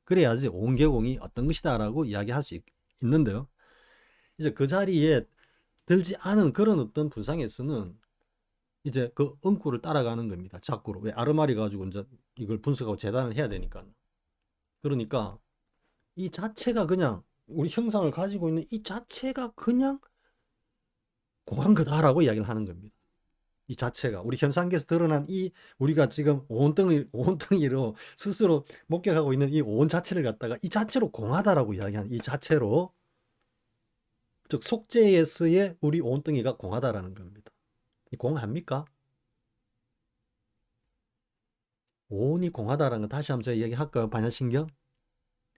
Speaker 1: 그래야지 오온계공이 어떤 것이다라고 이야기할 수 있는데요. 이제 그 자리에 들지 않은 그런 어떤 부상에서는 이제 그 응구를 따라가는 겁니다. 자꾸로. 왜 아르마리 가지고 이제 이걸 분석하고 재단을 해야 되니까. 그러니까 이 자체가 그냥 우리 형상을 가지고 있는 이 자체가 그냥 공한 거다라고 이야기를 하는 겁니다. 이 자체가 우리 현상계에서 드러난 이 우리가 지금 온덩이로 스스로 목격하고 있는 이 온 자체를 갖다가 이 자체로 공하다라고 이야기하는 이 자체로, 즉 속죄에서의 우리 온덩이가 공하다라는 겁니다. 이 공합니까? 오온이 공하다라는 거 다시 한번 제가 이야기할까요? 반야신경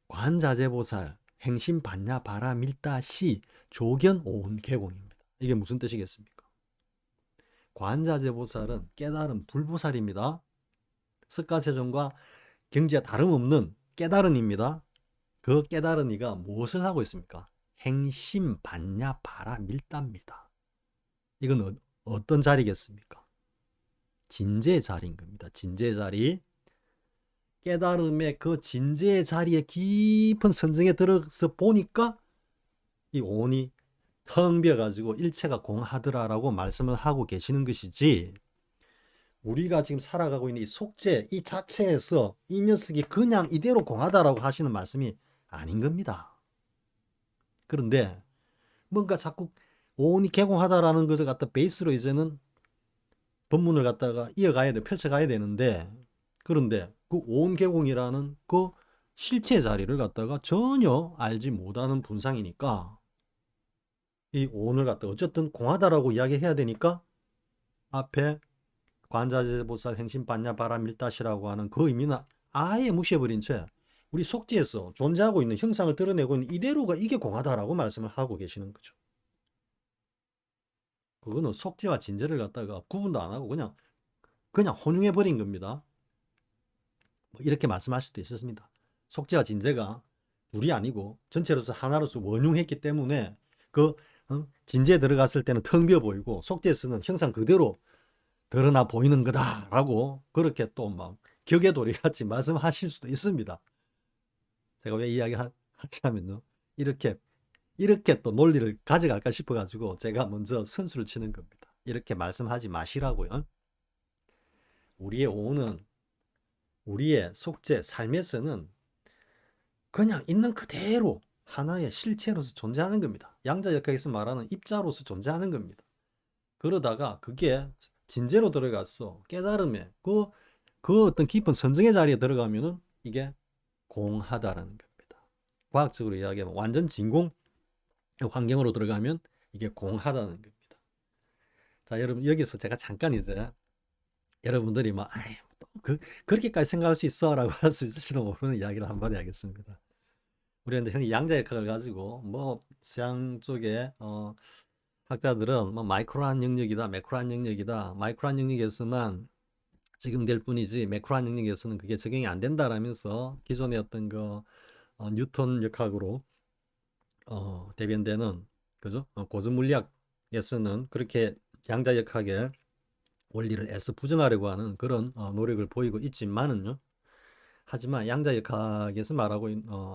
Speaker 1: 관자재보살 행심반야 바라밀다시 조견 오온 개공입니다. 이게 무슨 뜻이겠습니까? 관자재보살은 깨달은 불보살입니다. 석가세존과 경지와 다름없는 깨달은입니다. 그 깨달은 이가 무엇을 하고 있습니까? 행심반야 바라밀다입니다. 이건 어떤 자리겠습니까? 진제의 자리인 겁니다. 진제의 자리. 깨달음의 그 진제의 자리에 깊은 선정에 들어서 보니까 이 오온이 텅 비어가지고 일체가 공하더라라고 말씀을 하고 계시는 것이지, 우리가 지금 살아가고 있는 이 속죄 이 자체에서 이 녀석이 그냥 이대로 공하다라고 하시는 말씀이 아닌 겁니다. 그런데 뭔가 자꾸 오온이 개공하다라는 것을 갖다 베이스로 이제는 본문을 갖다가 이어가야 돼, 펼쳐가야 되는데, 그런데 그 오온개공이라는 그 실체 자리를 갖다가 전혀 알지 못하는 분상이니까 이 오온을 갖다 어쨌든 공하다라고 이야기해야 되니까 앞에 관자재보살 행심반야바라밀다시라고 하는 그 의미는 아예 무시해버린 채 우리 속지에서 존재하고 있는 형상을 드러내고 있는 이대로가 이게 공하다라고 말씀을 하고 계시는 거죠. 그거는 속지와 진제를 갖다가 구분도 안 하고 그냥 혼용해버린 겁니다. 뭐 이렇게 말씀할 수도 있었습니다. 속죄와 진제가 둘이 아니고 전체로서 하나로서 원흉했기 때문에 그 진제에 들어갔을 때는 텅 비어 보이고 속죄에서는 형상 그대로 드러나 보이는 거다라고 그렇게 또 막 격의도리같이 말씀하실 수도 있습니다. 제가 왜 이야기 하냐면요, 이렇게 또 논리를 가져갈까 싶어가지고 제가 먼저 선수를 치는 겁니다. 이렇게 말씀하지 마시라고요. 우리의 오는 우리의 속죄 삶에서는 그냥 있는 그대로 하나의 실체로서 존재하는 겁니다. 양자역학에서 말하는 입자로서 존재하는 겁니다. 그러다가 그게 진재로 들어갔어. 깨달음에 그 어떤 깊은 선정의 자리에 들어가면은 이게 공하다라는 겁니다. 과학적으로 이야기하면 완전 진공 환경으로 들어가면 이게 공하다는 겁니다. 자, 여러분 여기서 제가 잠깐 이제 여러분들이 막 아이 그렇게까지 생각할 수 있어라고 할 수 있을지도 모르는 이야기를 한번 해야겠습니다. 우리가 형이 양자역학을 가지고 뭐 서양 쪽에 학자들은 뭐 마이크로한 영역이다, 매크로한 영역이다, 마이크로한 영역에서만 적용될 뿐이지 매크로한 영역에서는 그게 적용이 안 된다라면서 기존의 어떤 뉴턴 역학으로 대변되는 그죠? 고전 물리학에서는 그렇게 양자역학의 원리를 애써 부정하려고 하는 그런 노력을 보이고 있지만은요. 하지만 양자역학에서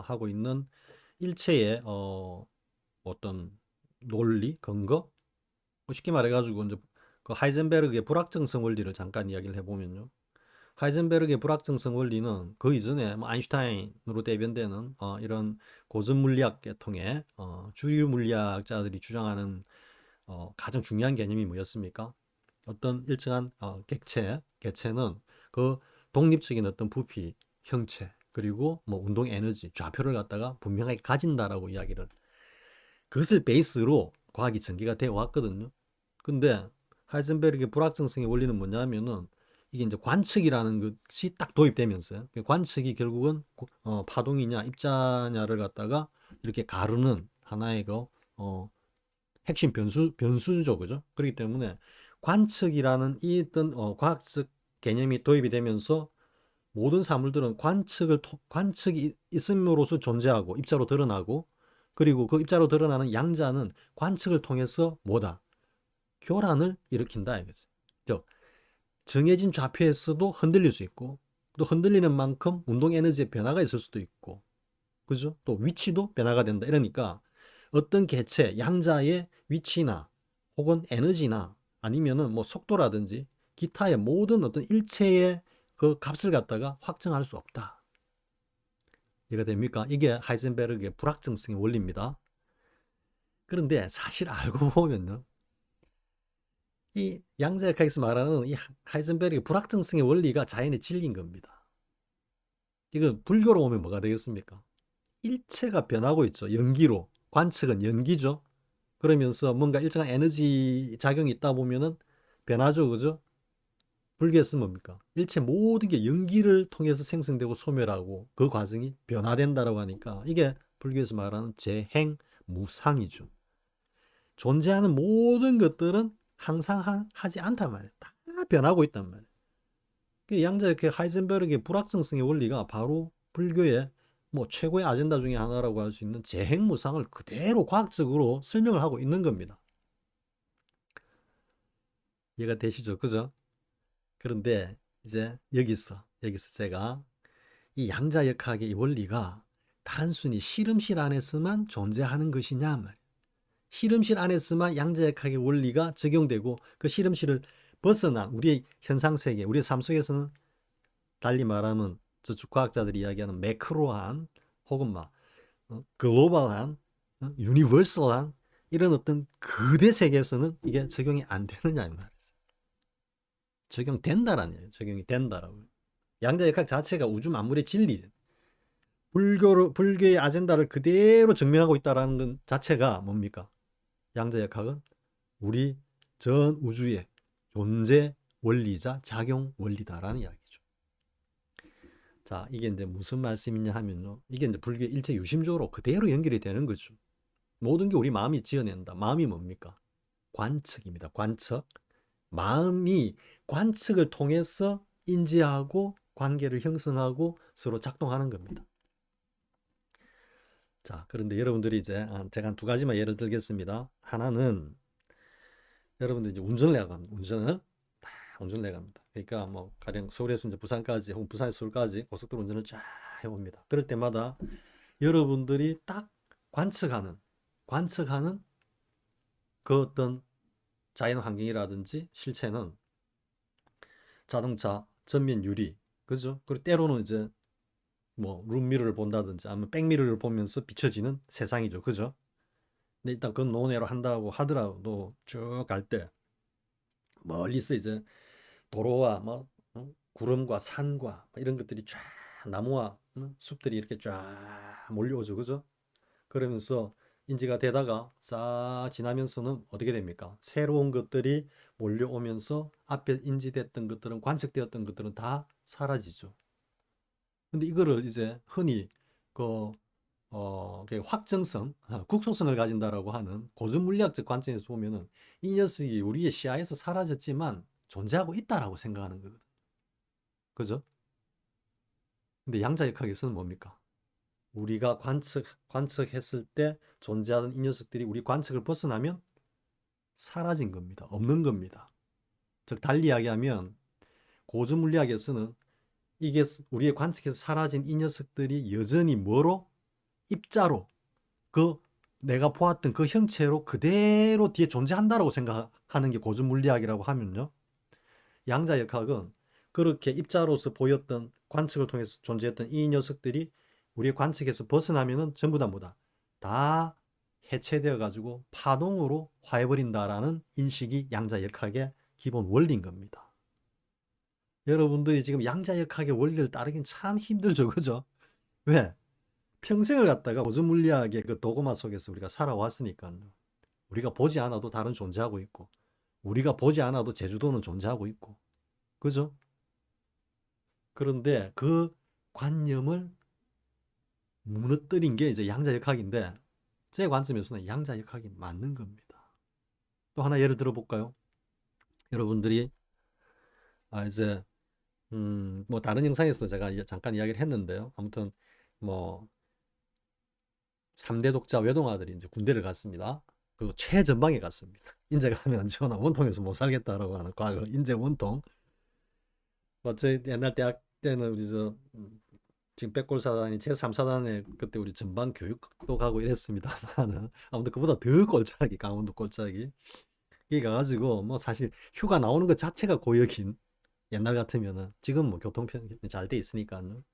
Speaker 1: 하고 있는 일체의 어떤 논리, 근거, 쉽게 말해가지고 이제 그 하이젠베르그의 불확정성 원리를 잠깐 이야기를 해보면요. 하이젠베르그의 불확정성 원리는 그 이전에 뭐 아인슈타인으로 대변되는 이런 고전 물리학 계통의 주류 물리학자들이 주장하는 가장 중요한 개념이 뭐였습니까? 어떤 일정한 개체는 그 독립적인 어떤 부피, 형체, 그리고 뭐 운동 에너지, 좌표를 갖다가 분명하게 가진다라고 이야기를 그것을 베이스로 과학이 전개가 되어 왔거든요. 근데 하이젠베르그의 불확정성의 원리는 뭐냐면은 이게 이제 관측이라는 것이 딱 도입되면서요. 관측이 결국은 파동이냐 입자냐를 갖다가 이렇게 가르는 하나의 핵심 변수죠, 그죠? 그렇기 때문에 관측이라는 이 어떤 과학적 개념이 도입이 되면서 모든 사물들은 관측이 있음으로써 존재하고 입자로 드러나고 그리고 그 입자로 드러나는 양자는 관측을 통해서 뭐다? 교란을 일으킨다 이거지. 즉 정해진 좌표에서도 흔들릴 수 있고 또 흔들리는 만큼 운동 에너지의 변화가 있을 수도 있고 그죠? 또 위치도 변화가 된다. 이러니까 어떤 개체, 양자의 위치나 혹은 에너지나 아니면은 뭐 속도라든지 기타의 모든 어떤 일체의 그 값을 갖다가 확정할 수 없다. 이해가 됩니까? 이게 하이젠베르그의 불확정성의 원리입니다. 그런데 사실 알고 보면요. 이 양자역학에서 말하는 이 하이젠베르그의 불확정성의 원리가 자연의 진리인 겁니다. 이건 불교로 오면 뭐가 되겠습니까? 일체가 변하고 있죠. 연기로. 관측은 연기죠. 그러면서 뭔가 일정한 에너지 작용이 있다 보면은 변하죠. 그죠? 불교에서 뭡니까? 일체 모든 게 연기를 통해서 생성되고 소멸하고 그 과정이 변화된다라고 하니까 이게 불교에서 말하는 재행무상이죠. 존재하는 모든 것들은 항상 하지 않단 말이에요. 다 변하고 있단 말이에요. 그 양자역학 하이젠베르그의 불확정성의 원리가 바로 불교의 뭐 최고의 아젠다 중에 하나라고 할 수 있는 재행무상을 그대로 과학적으로 설명을 하고 있는 겁니다. 이해가 되시죠? 그죠? 그런데 이제 여기서 제가 이 양자역학의 이 원리가 단순히 실험실 안에서만 존재하는 것이냐 말이에요. 실험실 안에서만 양자역학의 원리가 적용되고 그 실험실을 벗어난 우리의 현상세계, 우리의 삶 속에서는 달리 말하면 저쪽 과학자들이 이야기하는 매크로한 혹은 막 글로벌한 유니버설한 이런 어떤 거대 세계에서는 이게 적용이 안 되느냐 이 말이에요. 적용된다라는 얘기예요. 적용이 된다라고. 양자역학 자체가 우주 만물의 진리. 불교의 아젠다를 그대로 증명하고 있다라는 것 자체가 뭡니까? 양자역학은 우리 전 우주의 존재 원리자 작용 원리다라는 이야기죠. 자, 이게 이제 무슨 말씀이냐 하면요. 이게 이제 불교의 일체 유심적으로 그대로 연결이 되는 거죠. 모든 게 우리 마음이 지어낸다. 마음이 뭡니까? 관측입니다. 관측. 마음이 관측을 통해서 인지하고 관계를 형성하고 서로 작동하는 겁니다. 자, 그런데 여러분들이 이제 제가 한 두 가지만 예를 들겠습니다. 하나는 여러분들 이제 운전을 해갑니다. 운전을 해갑니다. 그러니까 뭐 가령 서울에서 이제 부산까지 혹은 부산에서 서울까지 고속도로 운전을 쫙 해봅니다. 그럴 때마다 여러분들이 딱 관측하는 그 어떤 자연 환경이라든지 실체는 자동차 전면 유리, 그죠? 그리고 때로는 이제 뭐 룸미러를 본다든지 아니면 백미러를 보면서 비춰지는 세상이죠. 그죠? 근데 일단 그건 논외로 한다고 하더라도 쭉 갈 때 멀리서 이제 도로와 뭐 구름과 산과 이런 것들이 쫙 나무와 숲들이 이렇게 쫙 몰려오죠. 그죠? 그러면서 인지가 되다가 싹 지나면서는 어떻게 됩니까? 새로운 것들이 몰려오면서 앞에 인지됐던 것들은 관측되었던 것들은 다 사라지죠. 근데 이거를 이제 흔히 그 확정성, 국소성을 가진다라고 하는 고전 물리학적 관점에서 보면은 이 녀석이 우리의 시야에서 사라졌지만 존재하고 있다라고 생각하는 거거든. 그죠? 근데 양자역학에서는 뭡니까? 우리가 관측했을 때 존재하던 이 녀석들이 우리 관측을 벗어나면 사라진 겁니다. 없는 겁니다. 즉 달리 이야기하면 고전 물리학에서는 이게 우리의 관측에서 사라진 이 녀석들이 여전히 뭐로? 입자로 그 내가 보았던 그 형체로 그대로 뒤에 존재한다라고 생각하는 게 고전 물리학이라고 하면요. 양자역학은 그렇게 입자로서 보였던 관측을 통해서 존재했던 이 녀석들이 우리의 관측에서 벗어나면은 전부 다 뭐다? 다 해체되어 가지고 파동으로 화해버린다라는 인식이 양자역학의 기본 원리인 겁니다. 여러분들이 지금 양자역학의 원리를 따르긴 참 힘들죠. 그죠? 왜? 평생을 갖다가 고전 물리학의 그 도그마 속에서 우리가 살아왔으니까요. 우리가 보지 않아도 다른 존재하고 있고, 우리가 보지 않아도 제주도는 존재하고 있고, 그죠? 그런데 그 관념을 무너뜨린 게 이제 양자역학인데, 제 관점에서는 양자역학이 맞는 겁니다. 또 하나 예를 들어볼까요? 여러분들이, 이제, 뭐, 다른 영상에서도 제가 잠깐 이야기를 했는데요. 아무튼, 뭐, 3대 독자 외동아들이 이제 군대를 갔습니다. 그리고 최전방에 갔습니다. 인제 가면 전화 원통에서 못 살겠다라고 하는 과거 인제 원통. 어째 옛날 대학 때는 우리 지금 백골사단이 제3사단에 그때 우리 전방 교육도 가고 이랬습니다만은 아무튼 그보다 더 골짜기 강원도 골짜기 이게 가가지고 뭐 사실 휴가 나오는 것 자체가 고역인 옛날 같으면은 지금 뭐 교통편이 잘 돼 있으니까요.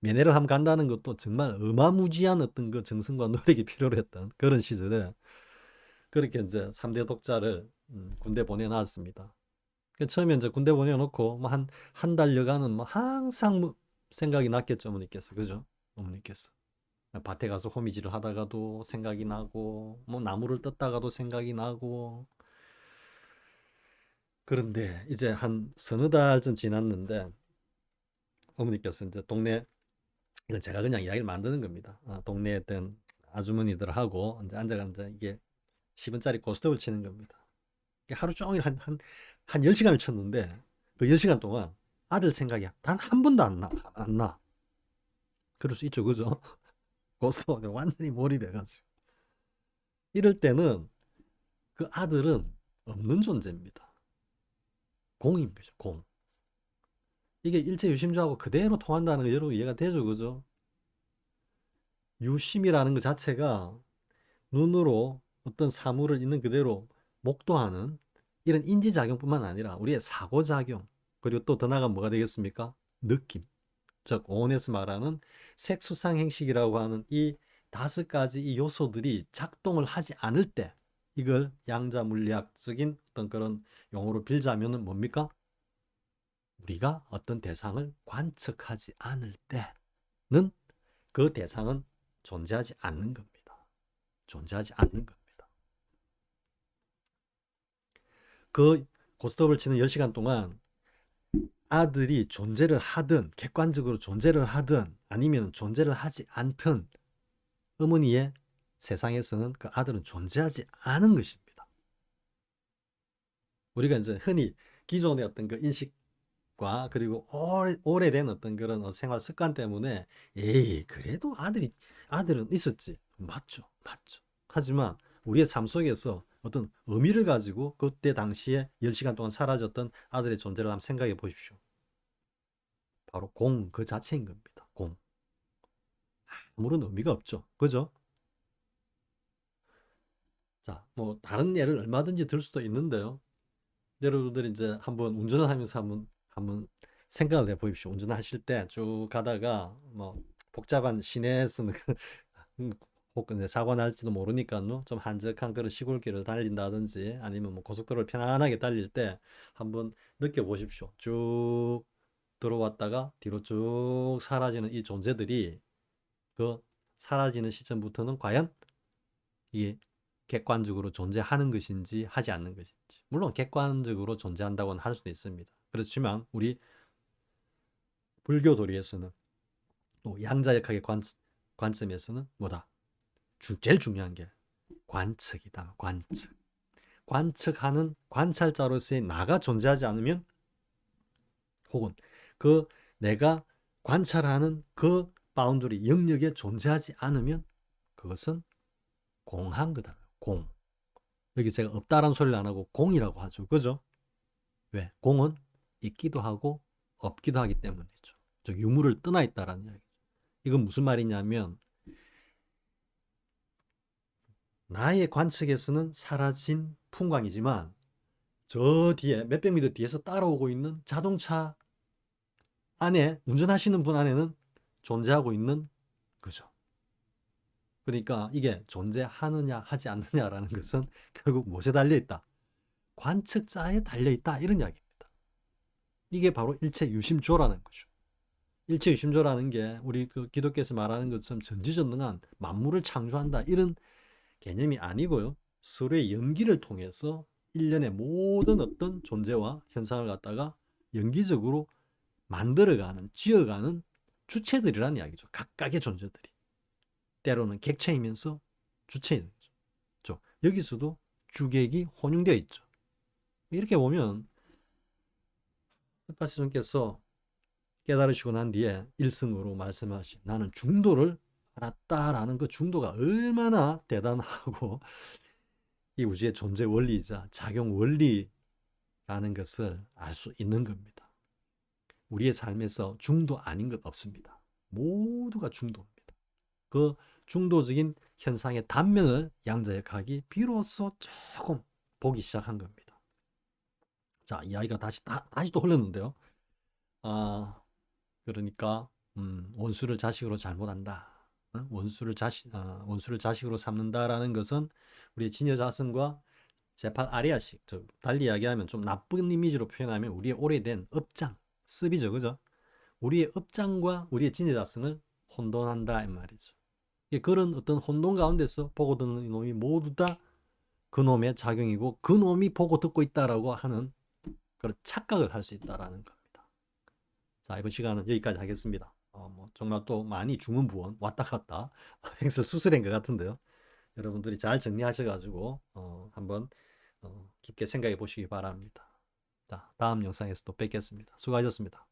Speaker 1: 면회를 한번 간다는 것도 정말 어마무지한 어떤 그 정성과 노력이 필요로 했던 그런 시절에 그렇게 이제 3대 독자를 군대 보내놨습니다. 그 처음에 이제 군대 보내놓고 뭐 한 달여간은 뭐 항상 뭐 생각이 났겠죠, 어머니께서. 그죠? 어머니께서. 밭에 가서 호미질을 하다가도 생각이 나고, 뭐 나무를 뜯다가도 생각이 나고. 그런데 이제 한 서너 달쯤 지났는데 어머니께서 이제 동네, 이건 제가 그냥 이야기를 만드는 겁니다. 동네에 있던 아주머니들하고 이제 앉아가 이게 10원짜리 고스톱을 치는 겁니다. 하루 종일 한 10시간을 쳤는데 그 10시간 동안 아들 생각이 단 한 번도 안 나. 그럴 수 있죠. 그죠? 고스톱에 완전히 몰입해가지고. 이럴 때는 그 아들은 없는 존재입니다. 공인 거죠. 공. 이게 일체 유심주하고 그대로 통한다는 거 여러분 이해가 되죠. 그죠? 유심이라는 것 자체가 눈으로 어떤 사물을 있는 그대로 목도하는 이런 인지작용뿐만 아니라 우리의 사고작용, 그리고 또 더 나아가면 뭐가 되겠습니까? 느낌. 즉 오온에서 말하는 색수상행식이라고 하는 이 5가지 이 요소들이 작동을 하지 않을 때 이걸 양자 물리학적인 어떤 그런 용어로 빌자면은 뭡니까? 우리가 어떤 대상을 관측하지 않을 때는 그 대상은 존재하지 않는 겁니다. 존재하지 않는 겁니다. 그 고스톱을 치는 10시간 동안 아들이 존재를 하든 객관적으로 존재를 하든 아니면 존재를 하지 않든 어머니의 세상에서는 그 아들은 존재하지 않은 것입니다. 우리가 이제 흔히 기존의 어떤 그 인식과 그리고 오래된 어떤 그런 생활 습관 때문에 에이 그래도 아들은 있었지. 맞죠. 맞죠. 하지만 우리의 삶 속에서 어떤 의미를 가지고 그때 당시에 10시간 동안 사라졌던 아들의 존재를 한번 생각해 보십시오. 바로 공 그 자체인 겁니다. 공. 아무런 의미가 없죠. 그죠? 자, 뭐 다른 예를 얼마든지 들 수도 있는데요. 여러분들이 이제 한번 운전을 하면서 한번 생각을 해 보십시오. 운전하실 때 쭉 가다가 뭐 복잡한 시내에서는 혹은 이제 사고 날지도 모르니까요. 좀 한적한 그런 시골길을 달린다든지 아니면 뭐 고속도로를 편안하게 달릴 때 한번 느껴보십시오. 쭉 들어왔다가 뒤로 쭉 사라지는 이 존재들이 그 사라지는 시점부터는 과연 이게 객관적으로 존재하는 것인지 하지 않는 것인지. 물론 객관적으로 존재한다고는 할 수도 있습니다. 그렇지만 우리 불교 도리에서는 또 양자역학의 관점에서는 뭐다? 제일 중요한 게 관측이다. 관측. 관측하는 관찰자로서의 나가 존재하지 않으면 혹은 그 내가 관찰하는 그 바운더리 영역에 존재하지 않으면 그것은 공한 거다. 공. 여기 제가 없다라는 소리를 안 하고 공이라고 하죠. 그죠? 왜? 공은 있기도 하고 없기도 하기 때문이죠. 즉 유무를 떠나 있다라는 이야기죠. 이건 무슨 말이냐면 나의 관측에서는 사라진 풍광이지만 저 뒤에 몇백 미터 뒤에서 따라오고 있는 자동차 안에 운전하시는 분 안에는 존재하고 있는 거죠. 그러니까 이게 존재하느냐 하지 않느냐라는 것은 결국 무엇에 달려있다? 관측자에 달려있다 이런 이야기입니다. 이게 바로 일체유심조라는 거죠. 일체유심조라는 게 우리 그 기독교에서 말하는 것처럼 전지전능한 만물을 창조한다 이런 개념이 아니고요. 서로의 연기를 통해서 일련의 모든 어떤 존재와 현상을 갖다가 연기적으로 만들어가는, 지어가는 주체들이라는 이야기죠. 각각의 존재들이. 때로는 객체이면서 주체인 거죠. 여기서도 주객이 혼용되어 있죠. 이렇게 보면 스파시존께서 깨달으시고 난 뒤에 일승으로 말씀하신 나는 중도를 알았다라는 그 중도가 얼마나 대단하고 이 우주의 존재 원리이자 작용 원리라는 것을 알 수 있는 겁니다. 우리의 삶에서 중도 아닌 것 없습니다. 모두가 중도입니다. 그 중도적인 현상의 단면을 양자역학이 비로소 조금 보기 시작한 겁니다. 자, 이야기가 다시 또 흘렀는데요. 그러니까 원수를 자식으로 잘못한다. 원수를 자식으로 삼는다라는 것은 우리의 진여자성과 제8 아리아식, 달리 이야기하면 좀 나쁜 이미지로 표현하면 우리의 오래된 업장, 습이죠, 그죠? 우리의 업장과 우리의 진여자성을 혼돈한다 이 말이죠. 그런 어떤 혼돈 가운데서 보고 듣는 놈이 모두 다 그놈의 작용이고 그놈이 보고 듣고 있다라고 하는 그런 착각을 할 수 있다라는 겁니다. 자, 이번 시간은 여기까지 하겠습니다. 뭐 정말 또 많이 중언부언 왔다 갔다 횡설 수설인 것 같은데요. 여러분들이 잘 정리하셔가지고 한번 깊게 생각해 보시기 바랍니다. 자, 다음 영상에서 또 뵙겠습니다. 수고하셨습니다.